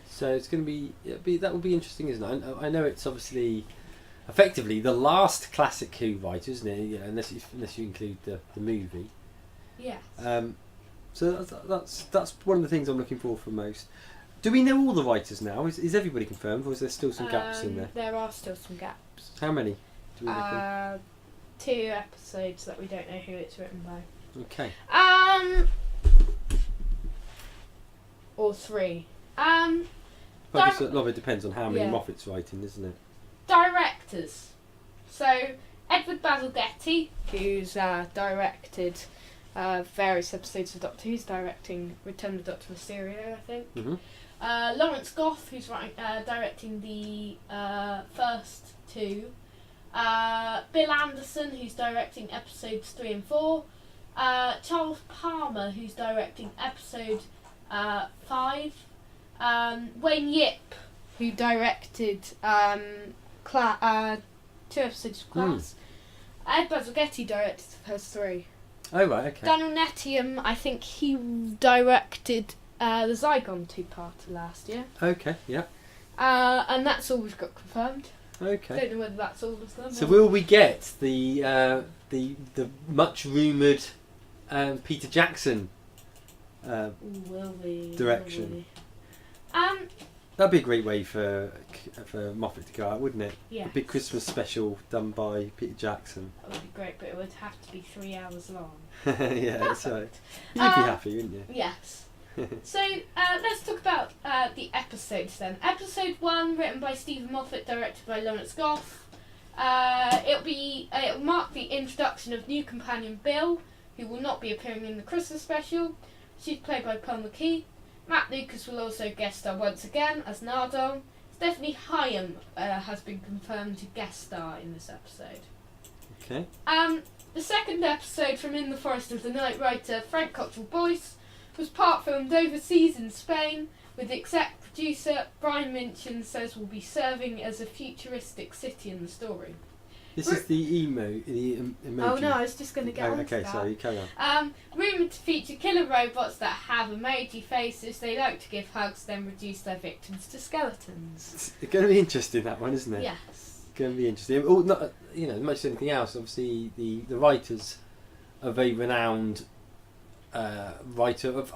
So it's going to be that will be interesting, isn't it? I know it's obviously effectively the last classic Who writer, isn't it? Yeah, unless you include the movie. Yes. So that's one of the things I'm looking for most. Do we know all the writers now? Is everybody confirmed, or is there still some gaps in there? There are still some gaps. How many? Do we reckon? 2 episodes that we don't know who it's written by. Okay. Or 3. I guess a lot of it depends on how many Moffat's writing, isn't it? Directors. So Edward Basil Getty, who's directed various episodes of Doctor Who's directing Return of Dr. Mysterio, I think. Mm-hmm. Lawrence Goff, who's directing the first 2. Bill Anderson, who's directing episodes 3 and 4. Charles Palmer, who's directing episode 5. Wayne Yip, who directed 2 episodes of Class. Ed Basil Getty directed the first 3. Oh right, okay. Daniel Nettium, I think he directed the Zygon 2-parter last year. Okay, yeah. And that's all we've got confirmed. Okay. Don't know whether that's all of them. So will we get the much rumoured Peter Jackson will we? direction? Will we? That'd be a great way for Moffat to go out, wouldn't it? Yeah. A big Christmas special done by Peter Jackson. That would be great, but it would have to be 3 hours long. Yeah, that's right. You'd be happy, wouldn't you? Yes. So let's talk about the episodes then. Episode 1, written by Stephen Moffat, directed by Lawrence Goff. It'll mark the introduction of new companion Bill, who will not be appearing in the Christmas special. She's played by Paul McKee. Matt Lucas will also guest star once again as Nardole. Stephanie Hyam has been confirmed to guest star in this episode. Okay. The second episode from In the Forest of the Night writer Frank Cottrell Boyce was part filmed overseas in Spain, with exec producer Brian Minchin says will be serving as a futuristic city in the story. This is the emoji. Oh no, I was just going to get on to that. Okay, sorry, carry on. Rumoured to feature killer robots that have emoji faces. They like to give hugs, then reduce their victims to skeletons. It's going to be interesting, that one, isn't it? Yes. It's going to be interesting. Oh, not, much as anything else, obviously the writers are very renowned writer of...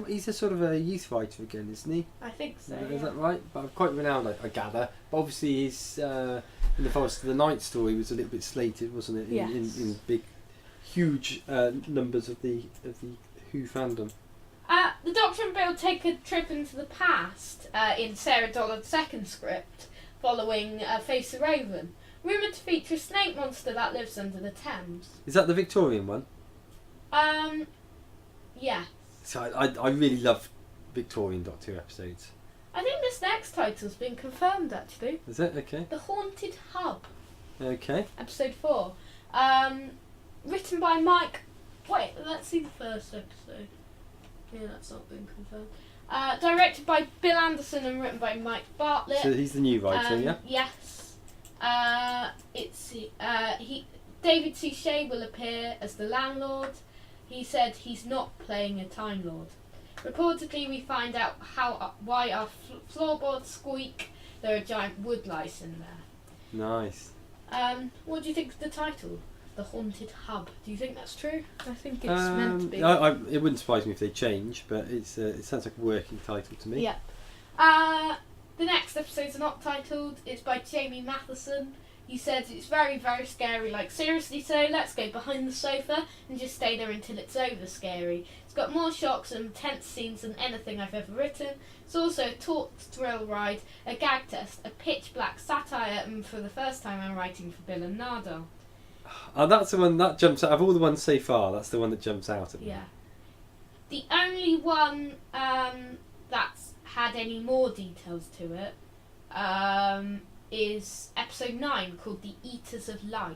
He's a sort of a youth writer again, isn't he? I think so. Is that right? But quite renowned, I gather. But obviously, his In the Forest of the Night story was a little bit slated, wasn't it? Yes. In big, huge numbers of the Who fandom. The Doctor and Bill take a trip into the past in Sarah Dollard's second script, following Face the Raven. Rumoured to feature a snake monster that lives under the Thames. Is that the Victorian one? Yeah. So I really love Victorian Doctor Who episodes. I think this next title's been confirmed, actually. Is it? Okay. The Haunted Hub. Okay. Episode 4. Written by Mike... Wait, let's see the first episode. Yeah, that's not been confirmed. Directed by Bill Anderson and written by Mike Bartlett. So he's the new writer, yeah? Yes. David C. Shea will appear as the landlord. He said he's not playing a Time Lord. Reportedly, we find out why our floorboards squeak. There are giant wood lice in there. Nice. What do you think of the title? The Haunted Hub. Do you think that's true? I think it's meant to be. It wouldn't surprise me if they change, but it sounds like a working title to me. Yeah. The next episode's not titled. It's by Jamie Matheson. He said it's very, very scary. Like, seriously, so let's go behind the sofa and just stay there until it's over scary. It's got more shocks and tense scenes than anything I've ever written. It's also a taut thrill ride, a gag test, a pitch black satire, and for the first time I'm writing for Bill and Nardo. That's the one that jumps out of all the ones so far. That's the one that jumps out at me. Yeah. The only one that's had any more details to it is episode 9, called The Eaters of Light.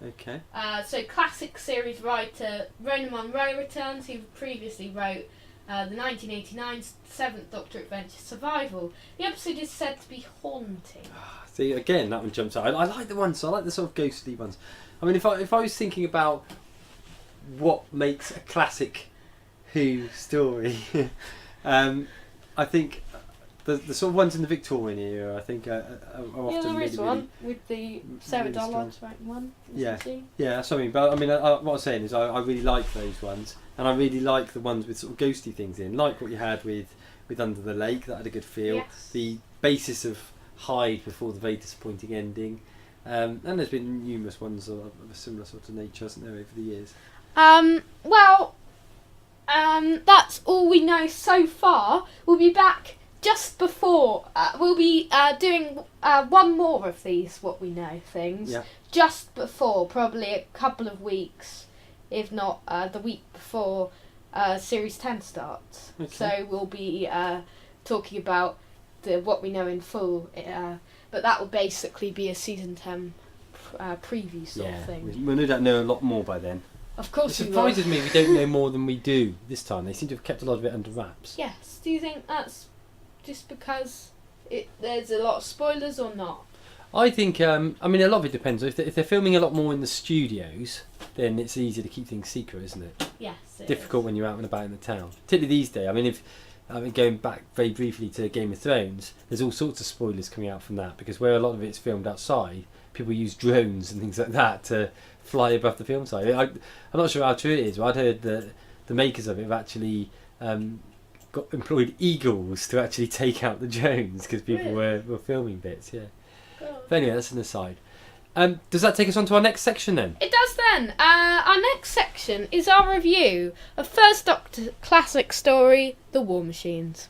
Okay. So classic series writer Rona Munro returns, who previously wrote the 1989 Seventh Doctor Adventure Survival. The episode is said to be haunting. See, again, that one jumps out. I like the ones. I like the sort of ghostly ones. I mean, if I was thinking about what makes a classic Who story, I think the sort of ones in the Victorian era, I think, are often there is really, one with the Sarah really Dollard's writing one. Yeah, that's what I mean. But I mean, what I'm saying is, I really like those ones, and I really like the ones with sort of ghosty things in, like what you had with Under the Lake. That had a good feel. Yes. The basis of Hyde before the very disappointing ending, and there's been numerous ones of a similar sort of nature, hasn't there, over the years? That's all we know so far. We'll be back just before. We'll be doing one more of these What We Know things. Yeah. Just before, probably a couple of weeks, if not the week before Series 10 starts. Okay. So we'll be talking about the What We Know in full. But that will basically be a Season 10 preview sort of thing. We'll no doubt know a lot more by then. Of course it surprises me we don't know more than we do this time. They seem to have kept a lot of it under wraps. Yes. Do you think that's just because there's a lot of spoilers or not? I think, I mean, a lot of it depends. If they're filming a lot more in the studios, then it's easier to keep things secret, isn't it? Yes, it difficult is. when you're out and about in the town. Particularly these days. I mean, going back very briefly to Game of Thrones, there's all sorts of spoilers coming out from that, because where a lot of it's filmed outside, people use drones and things like that to fly above the film site. I'm not sure how true it is, but I'd heard that the makers of it have actually employed eagles to actually take out the drones because people were filming bits. Yeah. Cool. But anyway, that's an aside. Does that take us on to our next section then? It does then. Our next section is our review of First Doctor classic story, The War Machines.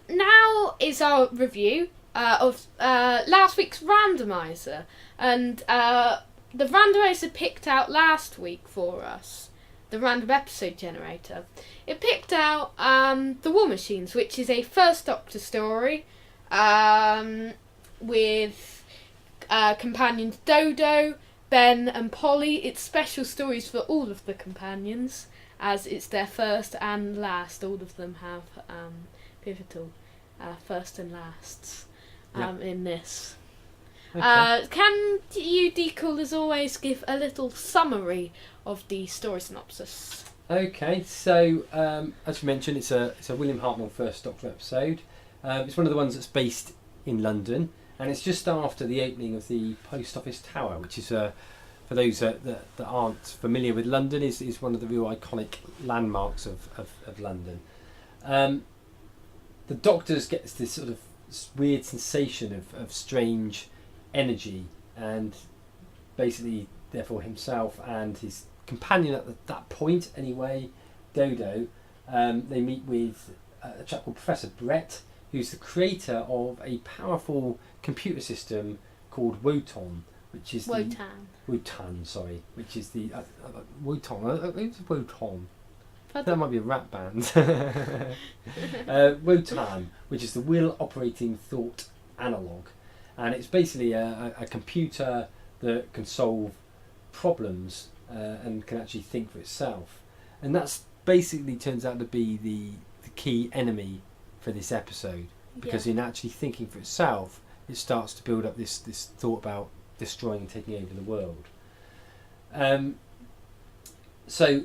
Now is our review of last week's randomizer, and the randomizer picked out last week for us the random episode generator. It picked out The War Machines, which is a First Doctor story with companions Dodo, Ben and Polly. It's special stories for all of the companions, as it's their first and last. All of them have pivotal first and lasts in this. Okay. Can you, Deacle, as always, give a little summary of the story synopsis? Okay, so as you mentioned, it's a William Hartnell First Doctor episode. It's one of the ones that's based in London, and it's just after the opening of the Post Office Tower, which is, for those that aren't familiar with London, is one of the real iconic landmarks of London. The Doctor gets this sort of weird sensation of strange energy, and basically, therefore, himself and his companion at that point, anyway, Dodo, they meet with a chap called Professor Brett, who's the creator of a powerful computer system called Wotan, which is Wotan. Wotan, sorry, which is the Wotan. Who's Wotan? That might be a rap band. Wotan, which is the Will Operating Thought Analog, and it's basically a computer that can solve problems and can actually think for itself, and that's basically turns out to be the key enemy for this episode, because in actually thinking for itself, it starts to build up this thought about destroying and taking over the world. So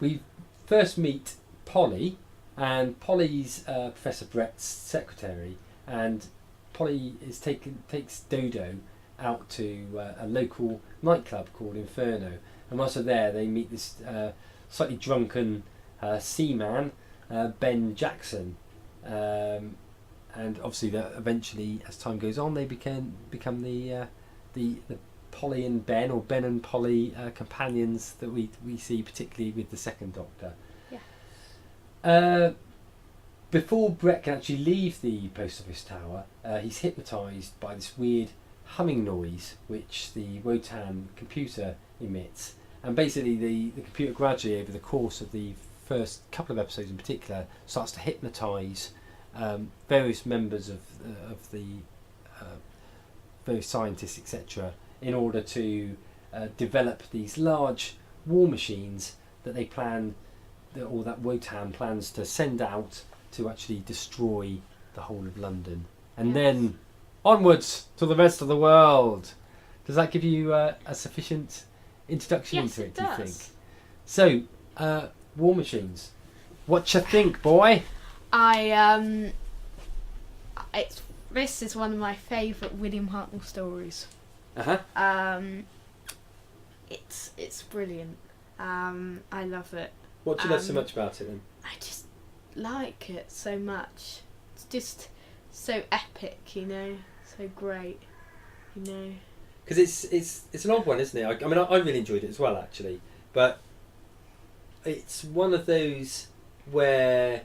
we first meet Polly, and Polly's Professor Brett's secretary, and Polly takes Dodo out to a local nightclub called Inferno, and whilst they're there they meet this slightly drunken seaman, Ben Jackson, and obviously that eventually, as time goes on, they become the Polly and Ben, or Ben and Polly companions that we see particularly with the second Doctor. Before Brett can actually leave the post office tower, he's hypnotised by this weird humming noise which the Wotan computer emits, and basically the computer gradually, over the course of the first couple of episodes in particular, starts to hypnotise various members of the various scientists, etc., in order to develop these large war machines that they plan, or that Wotan plans to send out to actually destroy the whole of London, and then onwards to the rest of the world. Does that give you a sufficient introduction into it, do you think? So, war machines. What you think, boy? This is one of my favourite William Hartnell stories. It's brilliant. I love it. What do you love so much about it then? I just like it so much. It's just so epic, so great, Because it's an odd one, isn't it? I mean, I really enjoyed it as well, actually, but it's one of those where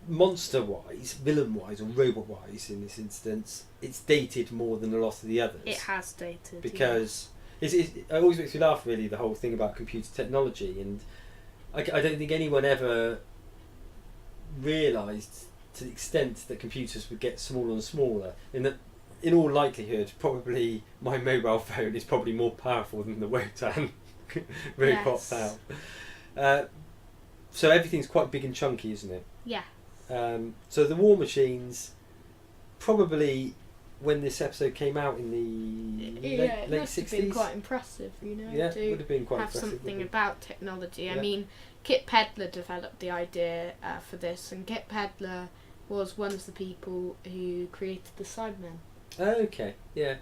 monster-wise, villain-wise, or robot-wise, in this instance, it's dated more than a lot of the others. It has dated, because it always makes me laugh, really, the whole thing about computer technology, and I don't think anyone ever realised to the extent that computers would get smaller and smaller, in all likelihood, probably my mobile phone is probably more powerful than the Wotan robot now. So everything's quite big and chunky, isn't it? Yeah. So the war machines, probably when this episode came out in the late 60s. It must have been quite impressive, Yeah, it would have been quite have impressive. Something about technology. Yeah. I mean, Kit Pedler developed the idea for this, and Kit Pedler was one of the people who created the Cybermen. Okay, yeah.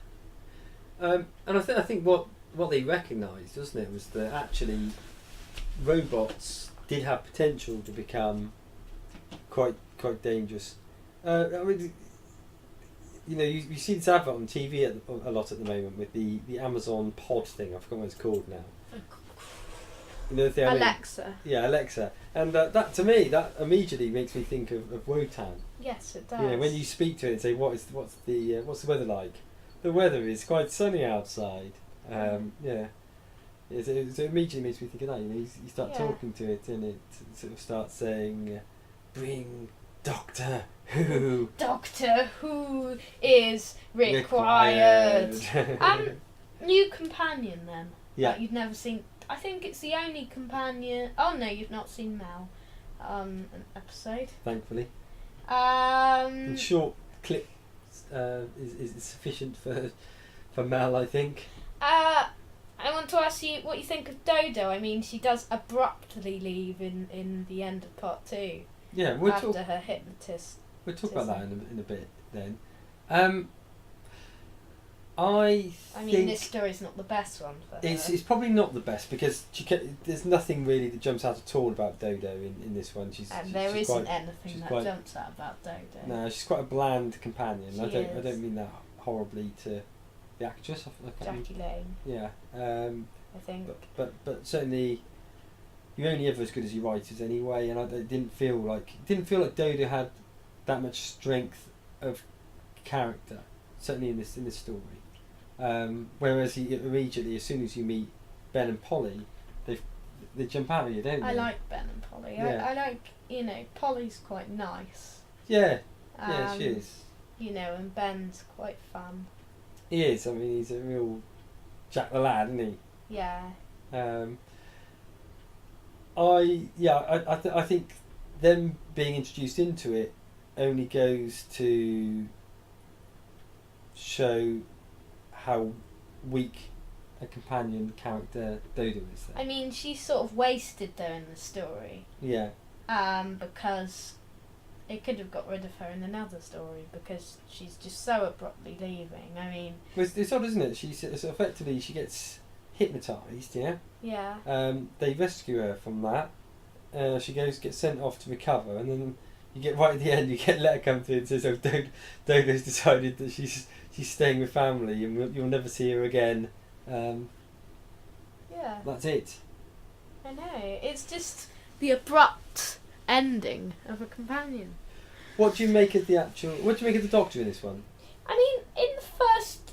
And I think what they recognised, wasn't it, was that actually robots did have potential to become quite dangerous. I mean, you see this advert on TV a lot at the moment with the Amazon Pod thing. I forgot what it's called now. The thing, Alexa. Yeah, Alexa. And that, to me, that immediately makes me think of Wotan. Yes, it does. When you speak to it and say, what's the weather like? The weather is quite sunny outside. So it immediately makes me think of that. You start talking to it, and it sort of starts saying, "Bring Doctor Who." Doctor Who is required. New companion then. Yeah. That you've never seen. I think it's the only companion. Oh no, you've not seen Mel. An episode. Thankfully. And short clip is sufficient for Mel, I think. I want to ask you what you think of Dodo. I mean, she does abruptly leave in the end of part 2. Yeah, after her hypnotist. We'll talk about that in a bit then. I mean, this story's not the best one for her. It's probably not the best, because there's nothing really that jumps out at all about Dodo in this one. There isn't anything that jumps out about Dodo. No, she's quite a bland companion. I don't mean that horribly to the actress. Jackie Lane. Yeah. I think. But certainly, you're only ever as good as your writers anyway, and it didn't feel like Dodo had that much strength of character. Certainly in this story. Whereas immediately, as soon as you meet Ben and Polly, they jump out of you, don't they? I like Ben and Polly. Yeah. I like, Polly's quite nice. Yeah, she is. And Ben's quite fun. He is. I mean, he's a real Jack the Lad, isn't he? Yeah. I think them being introduced into it only goes to show how weak a companion character Dodo is there. I mean, she's sort of wasted though in the story. Yeah. Because it could have got rid of her in another story because she's just so abruptly leaving. I mean, it's odd, isn't it? She's effectively she gets hypnotised. Yeah. Yeah. They rescue her from that. She gets sent off to recover, and then you get right at the end. You get a letter come through and says, "Oh, Dodo's decided that she's staying with family, and you'll never see her again." Yeah. That's it. I know. It's just the abrupt ending of a companion. What do you make of the Doctor in this one? I mean, in the first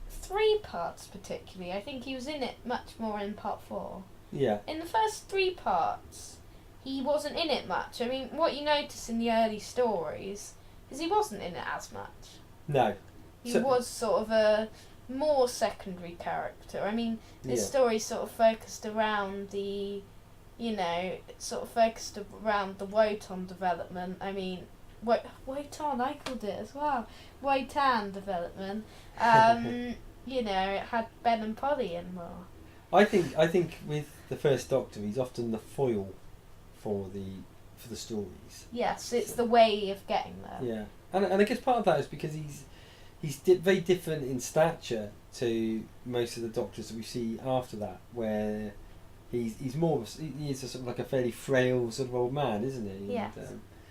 3 parts particularly, I think he was in it much more in part 4. Yeah. In the first 3 parts, he wasn't in it much. I mean, what you notice in the early stories is he wasn't in it as much. No. He was sort of a more secondary character. I mean, this story sort of focused around the Wotan development. I mean, Wotan, I called it as well. Wotan development. It had Ben and Polly in more. I think with the first Doctor, he's often the foil for the stories. Yes, it's the way of getting there. Yeah, and I guess part of that is because he's very different in stature to most of the Doctors that we see after that, where he's a sort of like a fairly frail sort of old man, isn't he? Yes.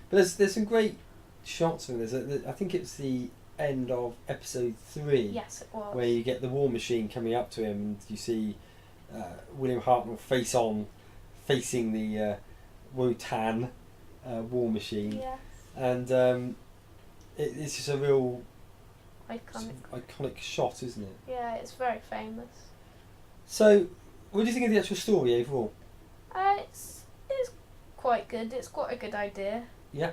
But there's some great shots of him. I think it's the end of episode 3. Yes, it was. Where you get the war machine coming up to him, and you see William Hartnell facing the Wotan war machine. Yes. And it's just a real iconic shot, isn't it? Yeah, it's very famous. So, what do you think of the actual story overall? It's quite good. It's quite a good idea. Yeah.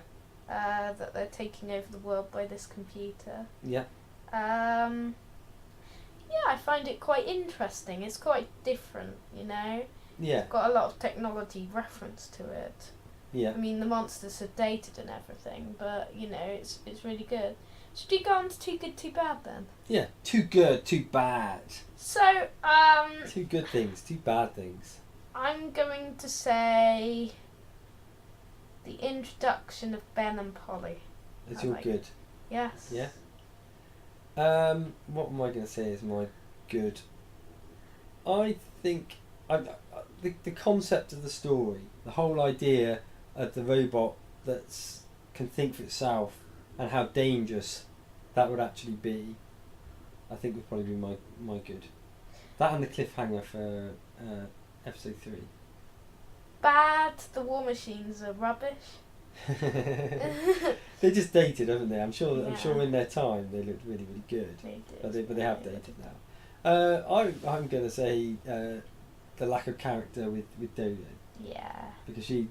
That they're taking over the world by this computer. Yeah. I find it quite interesting. It's quite different, Yeah. It's got a lot of technology reference to it. Yeah. I mean, the monsters are dated and everything, but it's really good. Should we go on to Too Good, Too Bad then? Yeah. Too good, too bad. So, Two good things, two bad things. I'm going to say the introduction of Ben and Polly. It's all good. Yes. Yeah. What am I going to say is my good? I think the concept of the story, the whole idea of the robot that can think for itself, and how dangerous that would actually be, I think would probably be my good. That and the cliffhanger for episode 3. Bad, the war machines are rubbish. They just dated, haven't they? I'm sure Yeah. in their time they looked really, really good. They did. But they have dated now. I'm going to say the lack of character with Dodo. Yeah. Because I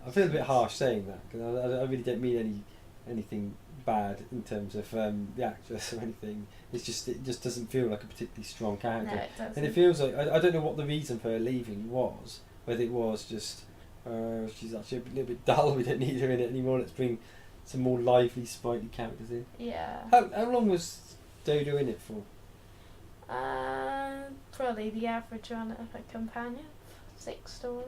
feel a bit harsh saying that, because I really don't mean anything bad in terms of the actress or anything. It just doesn't feel like a particularly strong character. No, it doesn't. And it feels like I don't know what the reason for her leaving was. Whether it was just she's actually a little bit dull. We don't need her in it anymore. Let's bring some more lively, sprightly characters in. Yeah. How long was Dodo in it for? Probably the average run of a companion. 6 stories.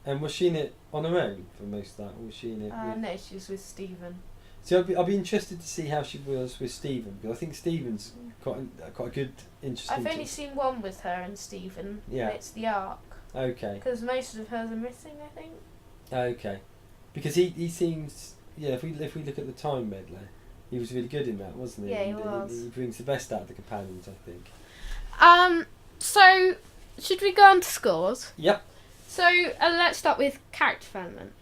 And was she in it on her own for most of that, or was she in it? No, she was with Stephen. See, I'll be interested to see how she was with Stephen, because I think Stephen's quite a good, interesting. I've only seen one with her and Stephen. Yeah. It's the Ark. Okay. Because most of hers are missing, I think. Okay. Because he seems, if we look at the time medley, he was really good in that, wasn't he? Yeah, he And was. He brings the best out of the companions, I think. So should we go on to scores? Yep. So let's start with character development.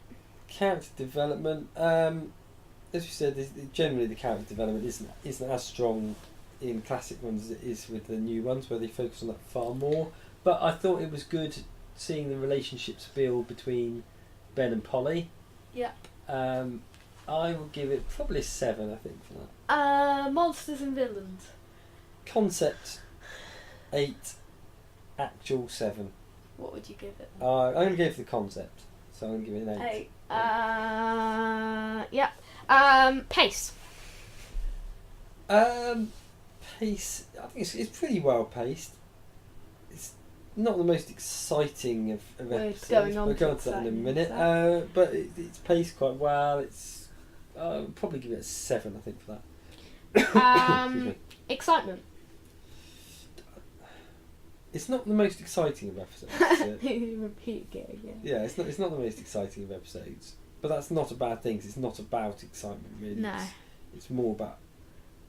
Character development. As we said, generally the character development isn't as strong in classic ones as it is with the new ones, where they focus on that far more. But I thought it was good seeing the relationships build between Ben and Polly. Yeah. I will give it probably a 7, I think, for that. Monsters and Villains. Concept 8, actual 7. What would you give it? I'm going to go for the concept, so I'm going to give it an 8. Yeah. Pace. Pace, I think it's pretty well paced. It's not the most exciting of episodes. We'll go on to that in a minute. But it's paced quite well. I'll probably give it a 7, I think, for that. Excitement. It's not the most exciting of episodes, is it? Repeat it again. Yeah, it's not the most exciting of episodes. But that's not a bad thing, 'cause it's not about excitement, really. No. It's more about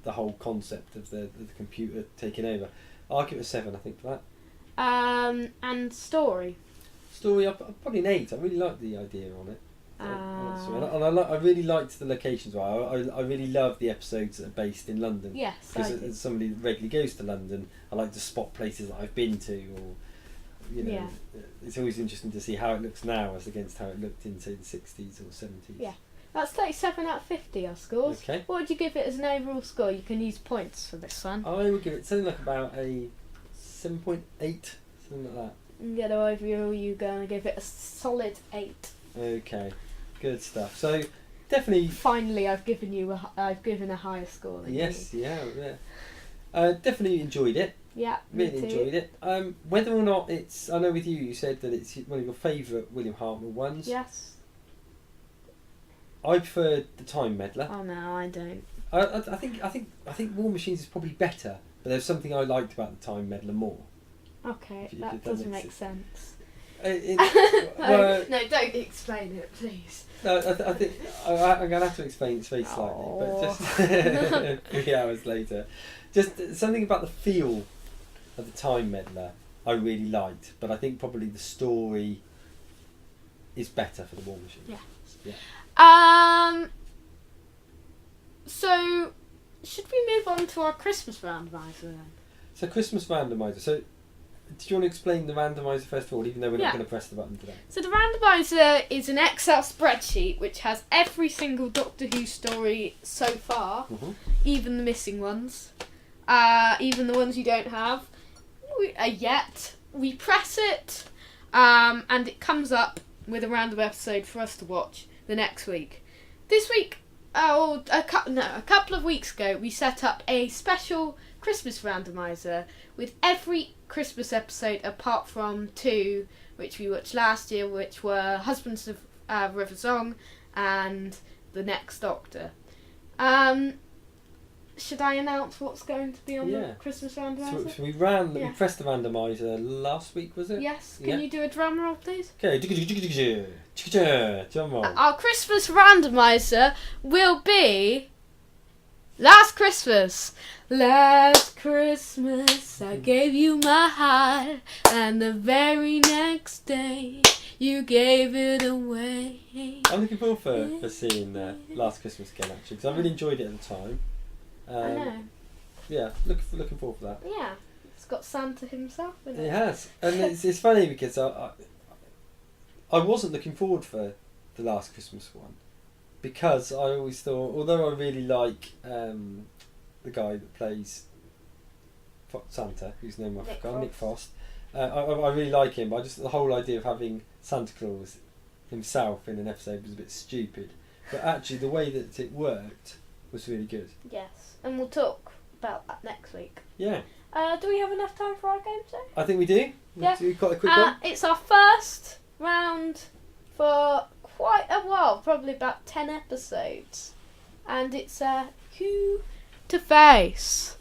the whole concept of the computer taking over. I'll give it a 7, I think, for that. And story. Story, probably an 8. I really liked the idea on it. I really liked the locations. I really love the episodes that are based in London. Yes, because as somebody that regularly goes to London, I like to spot places that I've been to, or it's always interesting to see how it looks now as against how it looked in, say, the 60s or 70s. Yeah, that's 37 out of 50. Our scores. Okay. What would you give it as an overall score? You can use points for this one. I would give it something like about a 7.8, something like that. Get overall, you're going to give it a solid 8. Okay. Good stuff. So definitely. Finally, I've given a higher score than you. Yes, yeah. Definitely enjoyed it. Yeah, really enjoyed it. Whether or not it's, I know with you said that it's one of your favourite William Hartnell ones. Yes. I preferred the Time Meddler. Oh no, I don't. I think War Machines is probably better, but there's something I liked about the Time Meddler more. Okay, that doesn't make sense. Well, no, don't explain it, please. No, I think I'm going to have to explain it very slightly, but just 3 hours later. Just something about the feel of the Time Meddler I really liked, but I think probably the story is better for the War Machine. Yeah. So, should we move on to our Christmas randomizer then? So Christmas randomizer. So, did you want to explain the randomizer first of all, even though we're not going to press the button today? So the randomizer is an Excel spreadsheet which has every single Doctor Who story so far, even the missing ones, even the ones you don't have yet. We press it, and it comes up with a random episode for us to watch the next week. This week, a couple of weeks ago, we set up a special Christmas randomizer with every Christmas episode apart from 2 which we watched last year, which were Husbands of River Song and The Next Doctor. Should I announce what's going to be on the Christmas randomizer? So we pressed the randomizer last week, was it? Yes. Can you do a drum roll, please? Okay. Drum roll. Our Christmas randomizer will be Last Christmas. Last Christmas I gave you my heart, and the very next day you gave it away. I'm looking forward for seeing Last Christmas again, actually, because I really enjoyed it at the time. I know. Yeah, looking forward for that. Yeah, it's got Santa himself in it. It has, and it's funny because I wasn't looking forward for the Last Christmas one, because I always thought, although I really like the guy that plays Santa, whose name I've forgotten, Nick Frost. I really like him, but the whole idea of having Santa Claus himself in an episode was a bit stupid. But actually, the way that it worked was really good. Yes, and we'll talk about that next week. Yeah. Do we have enough time for our game today? I think we do. Yeah. Do quite a quick one. It's our first round for quite a while, probably about 10 episodes, and it's Who to Face.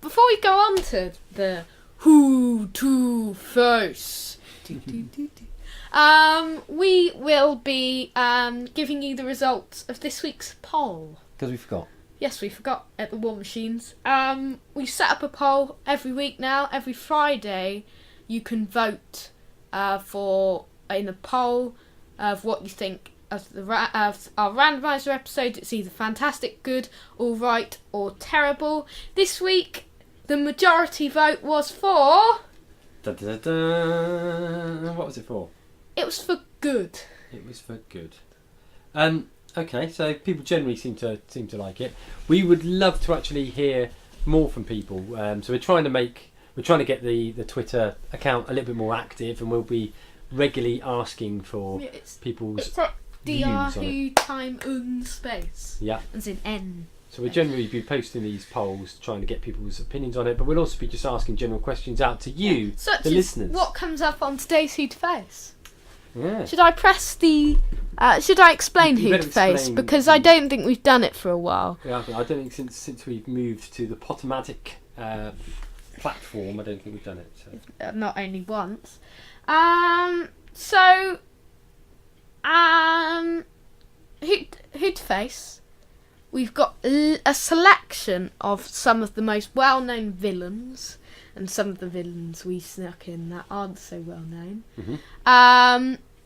Before we go on to the Who to Face, we will be giving you the results of this week's poll. Because we forgot. Yes, we forgot at the War Machines. We set up a poll every week now. Every Friday, you can vote in a poll of what you think of our randomizer episode. It's either fantastic, good, all right, or terrible. This week, the majority vote was for. Da, da, da, da. What was it for? It was for good. It was for good. Okay, so people generally seem to like it. We would love to actually hear more from people. So we're trying to get the Twitter account a little bit more active, and we'll be regularly asking for people's views on it. Time and space. Yeah. As in N. So we'll generally be posting these polls, trying to get people's opinions on it, but we'll also be just asking general questions out to you, Such the as listeners. What comes up on today's Who to Face? Yeah. Should I press the? Should I explain Who to Face? Because I don't think we've done it for a while. Yeah, I don't think since we've moved to the Potomatic platform, I don't think we've done it. So. Not only once. Who to Face? We've got a selection of some of the most well-known villains, and some of the villains we snuck in that aren't so well-known. Mm-hmm.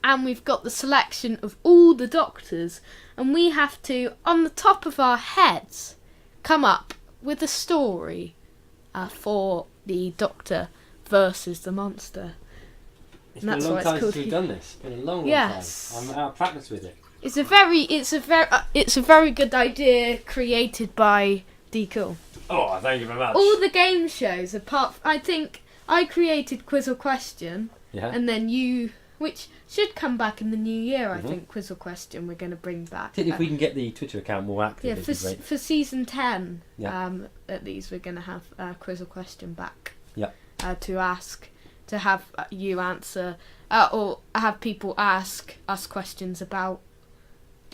And we've got the selection of all the doctors, and we have to, on the top of our heads, come up with a story for the Doctor versus the monster. It's been a long time since we've done this. It's been a long time. I'm out of practice with it. It's a very good idea created by D. Cool. Oh, thank you very much. All the game shows, I think I created Quiz or Question, and then you, which should come back in the new year. I think Quiz or Question we're going to bring back. If we can get the Twitter account more active, yeah, it'd be great. for season 10, at least we're going to have Quiz or Question back. Yeah. To have you answer, or have people ask us questions about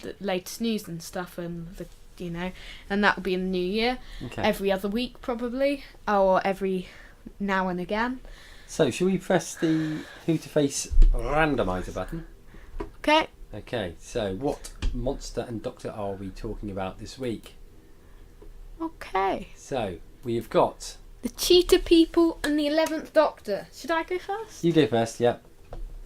the latest news and stuff, and and that will be in the new year. Okay. Every other week probably, or every now and again. So, shall we press the Who to Face randomizer button? Okay. Okay. So, what monster and doctor are we talking about this week? Okay. So, we have got the Cheetah People and the 11th Doctor. Should I go first? You go first. Yeah.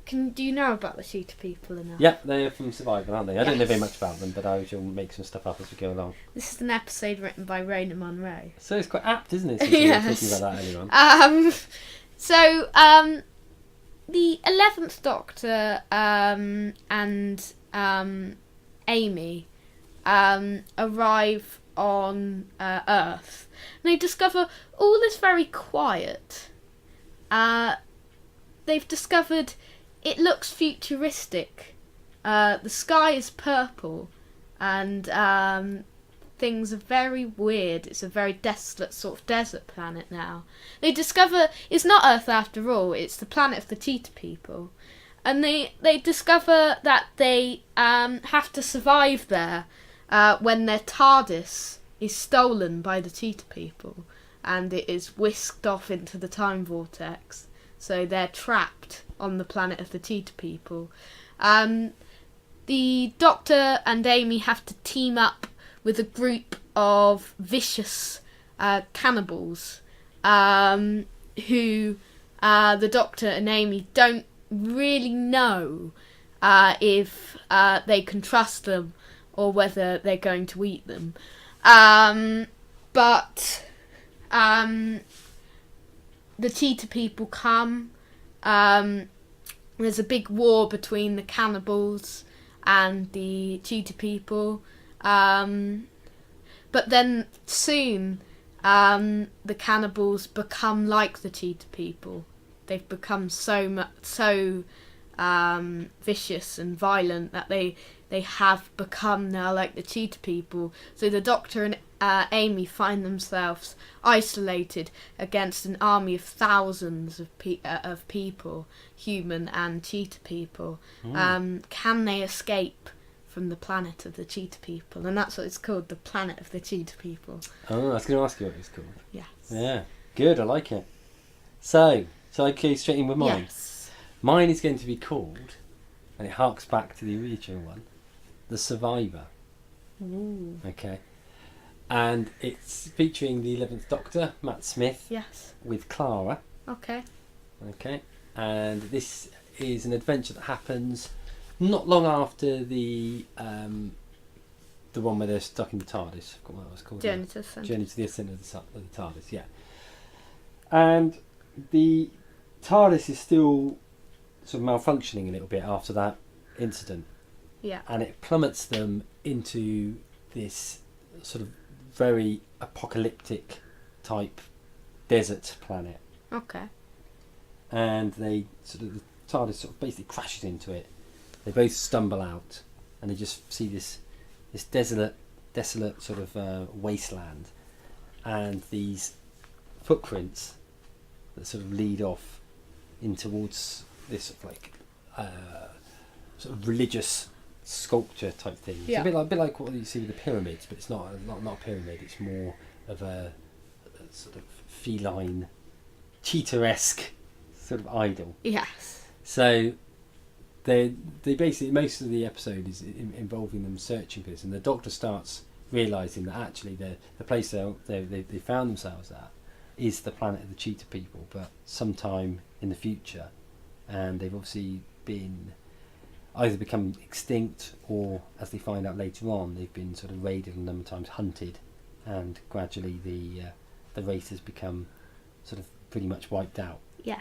Do you know about the Cheetah People enough? Yep, they're from Survivor, aren't they? I don't know very much about them, but I shall make some stuff up as we go along. This is an episode written by Raina Monroe. So it's quite apt, isn't it? Since we were talking about that earlier on. The 11th Doctor and Amy arrive on Earth. And they discover all is very quiet. They've discovered it looks futuristic. The sky is purple, and things are very weird. It's a very desolate sort of desert planet now. They discover it's not Earth after all. It's the planet of the Cheetah People, and they discover that they have to survive there when their TARDIS is stolen by the Cheetah People, and it is whisked off into the time vortex. So they're trapped on the planet of the Cheetah People. The Doctor and Amy have to team up with a group of vicious cannibals who the Doctor and Amy don't really know if they can trust them or whether they're going to eat them. But the Cheetah People come. There's a big war between the cannibals and the Cheetah People. But then soon the cannibals become like the Cheetah People. They've become so vicious and violent that they have become now like the Cheetah People. So the Doctor and Amy find themselves isolated against an army of thousands of people, human and Cheetah People. Can they escape from the planet of the Cheetah People? And that's what it's called, the planet of the Cheetah People. Oh, I was going to ask you what it's called. Yes. Yeah, good, I like it. So I go straight in with mine? Yes. Mine is going to be called, and it harks back to the original one, The Survivor. Ooh. Okay. And it's featuring the 11th Doctor, Matt Smith, Yes. with Clara. Okay. Okay. And this is an adventure that happens not long after the one where they're stuck in the TARDIS. I forgot what it was called. Journey to the Centre. Journey to the Centre of the TARDIS, yeah. And the TARDIS is still sort of malfunctioning a little bit after that incident. Yeah. And it plummets them into this sort of very apocalyptic type desert planet. Okay. And the TARDIS sort of basically crashes into it. They both stumble out, and they just see this desolate sort of wasteland, and these footprints that sort of lead off in towards this sort of like sort of religious sculpture type thing. It's a bit like what you see with the pyramids, but it's not a pyramid. It's more of a sort of feline, cheetah-esque sort of idol. Yes. So they basically, most of the episode is involving them searching for this, and the Doctor starts realising that actually the place they found themselves at is the planet of the cheetah people, but sometime in the future, and they've obviously been either become extinct, or as they find out later on, they've been sort of raided and sometimes hunted, and gradually the race has become sort of pretty much wiped out. Yes.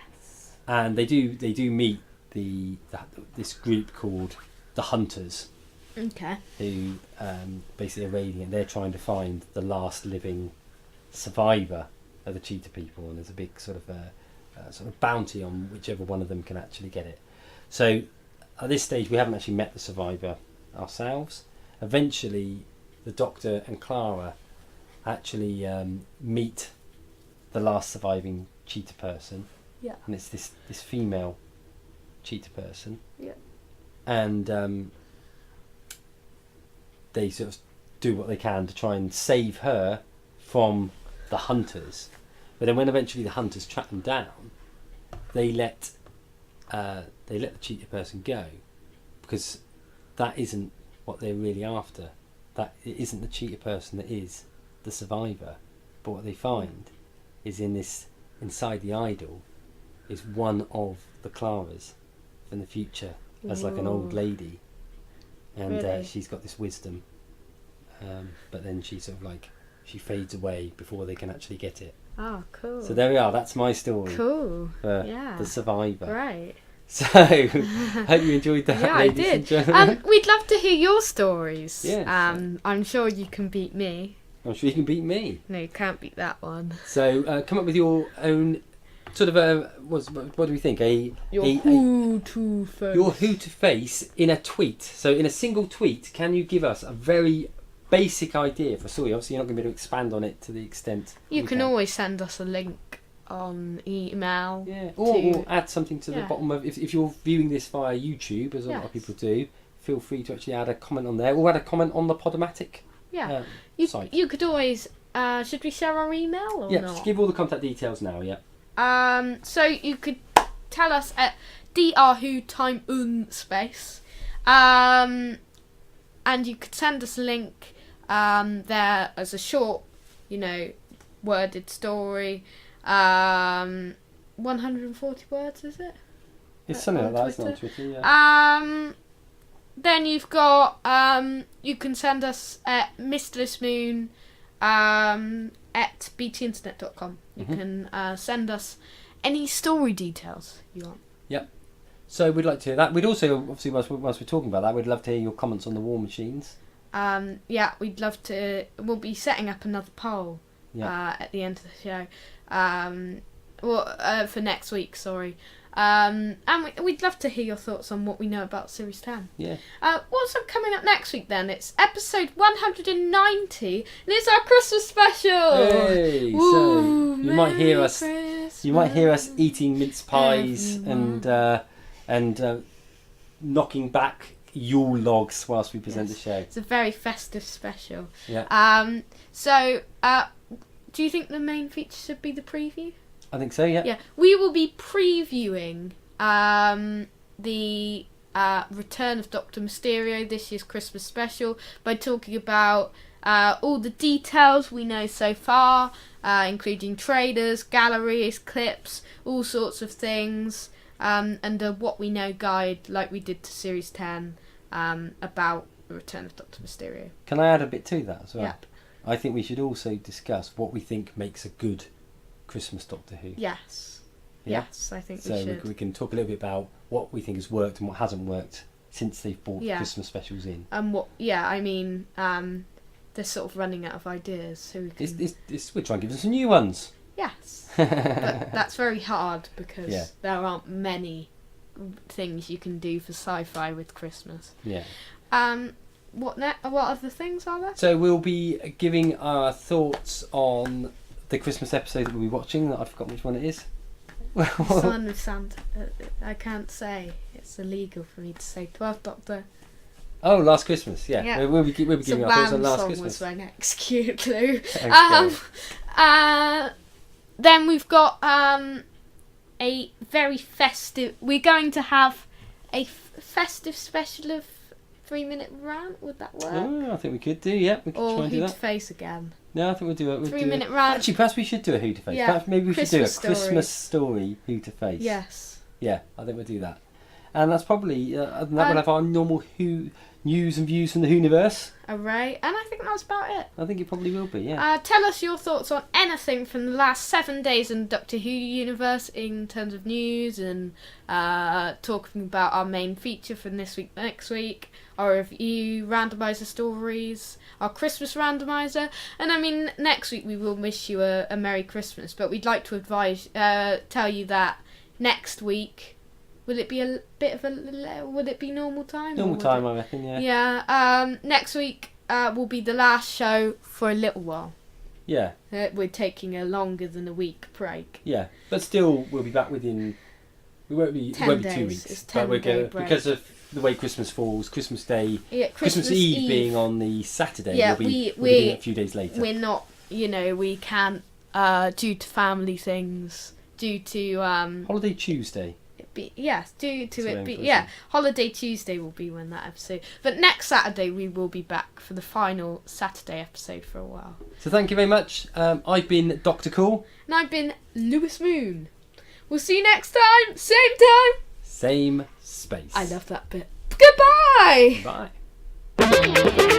And they do meet this group called the Hunters. Okay. Who basically are raiding it. They're trying to find the last living survivor of the cheetah people, and there's a big sort of bounty on whichever one of them can actually get it. So at this stage, we haven't actually met the survivor ourselves. Eventually, the Doctor and Clara actually meet the last surviving cheetah person. Yeah. And it's this female cheetah person. Yeah. And they sort of do what they can to try and save her from the Hunters. But then when eventually the Hunters track them down, they let the cheetah person go, because that isn't what they're really after. That it isn't the cheetah person that is the survivor, but what they find is inside the idol is one of the Claras from the future, as like an old lady, and Really? She's got this wisdom, but then she sort of like she fades away before they can actually get it. Oh, cool. So there we are. That's my story. Cool. For Yeah. the survivor. Great. So, hope you enjoyed that. Yeah, I ladies did. and gentlemen. We'd love to hear your stories. Yes. I'm sure you can beat me. I'm sure you can beat me. No, you can't beat that one. So, come up with your own sort of what do we think? Who to face. Your who to face in a tweet. So, in a single tweet, can you give us a very basic idea for a story? Obviously, you're not going to be able to expand on it to the extent you can always send us a link on email. Yeah, or add something to the bottom of if you're viewing this via YouTube, as a lot of people do. Feel free to actually add a comment on there, or add a comment on the Podomatic site. You could always. Should we share our email or not? Yeah, just give all the contact details now. Yeah. So you could tell us at drwho space, and you could send us a link there as a short, worded story. 140 words, is it? It's something like that, isn't it, on Twitter? Yeah. Then you've got you can send us at mistlessmoon at btinternet.com. You can send us any story details you want. Yep. So we'd like to hear that. We'd also, obviously, whilst we're talking about that, we'd love to hear your comments on the War Machines. We'd love to. We'll be setting up another poll at the end of the show. For next week, sorry. And we'd love to hear your thoughts on what we know about Series 10. Yeah. What's coming up next week then? It's episode 190, and it's our Christmas special. Hey, Ooh, so you might hear us. Christmas, You might hear us eating mince pies and knocking back Yule logs whilst we present the show. It's a very festive special. Yeah. Do you think the main feature should be the preview? I think so, yeah. Yeah, we will be previewing the return of Dr. Mysterio, this year's Christmas special, by talking about all the details we know so far, including trailers, galleries, clips, all sorts of things. under What We Know guide, like we did to Series 10, about the return of Dr. Mysterio. Can I add a bit to that as well? Yep. I think we should also discuss what we think makes a good Christmas Doctor Who. Yes. Yeah? Yes, I think so we should. we can talk a little bit about what we think has worked and what hasn't worked since they've brought Christmas specials in. They're sort of running out of ideas. So we can... we're trying to give them some new ones. Yes. But that's very hard because there aren't many things you can do for sci-fi with Christmas. Yeah. What other things are there? So we'll be giving our thoughts on the Christmas episode that we'll be watching. That I've forgotten which one it is. Son of Santa. I can't say. It's illegal for me to say 12th Doctor. Oh, Last Christmas. Yeah. We'll be giving our thoughts on Last Christmas. Was my next clue. Okay. Then we've got a very festive. We're going to have a festive special of 3-minute rant. Would that work? Oh, I think we could do. Yeah, we could try and do that. Or Who to Face again. No, I think we'll do it. 3-minute rant. Actually, perhaps we should do a Who to Face. Yeah. Perhaps maybe we should do a Christmas Christmas story Who to Face. Yes. Yeah, I think we'll do that. And that's probably other than that, we'll have our normal Who news and views from the Whoniverse. Alright, and I think that's about it. I think it probably will be, yeah. Tell us your thoughts on anything from the last 7 days in Doctor Who universe in terms of news and talking about our main feature from this week, next week, our review, randomizer stories, our Christmas randomizer. And I mean, next week we will wish you a Merry Christmas, but we'd like to tell you that next week, will it be would it be normal time? Normal time, I reckon, yeah. Yeah, next week will be the last show for a little while. Yeah. We're taking a longer than a week break. Yeah, but still we'll be back within... It won't be 2 weeks. It's 10-day break. Because of the way Christmas falls, Christmas Day, yeah, Christmas Eve being on the Saturday, yeah, we'll be doing it a few days later. We're not, we can't, due to family things, due to... Holiday Tuesday. Holiday Tuesday will be when that episode. But next Saturday we will be back for the final Saturday episode for a while. So thank you very much. I've been Dr. Cool. And I've been Lewis Moon. We'll see you next time. Same time. Same space. I love that bit. Goodbye. Bye.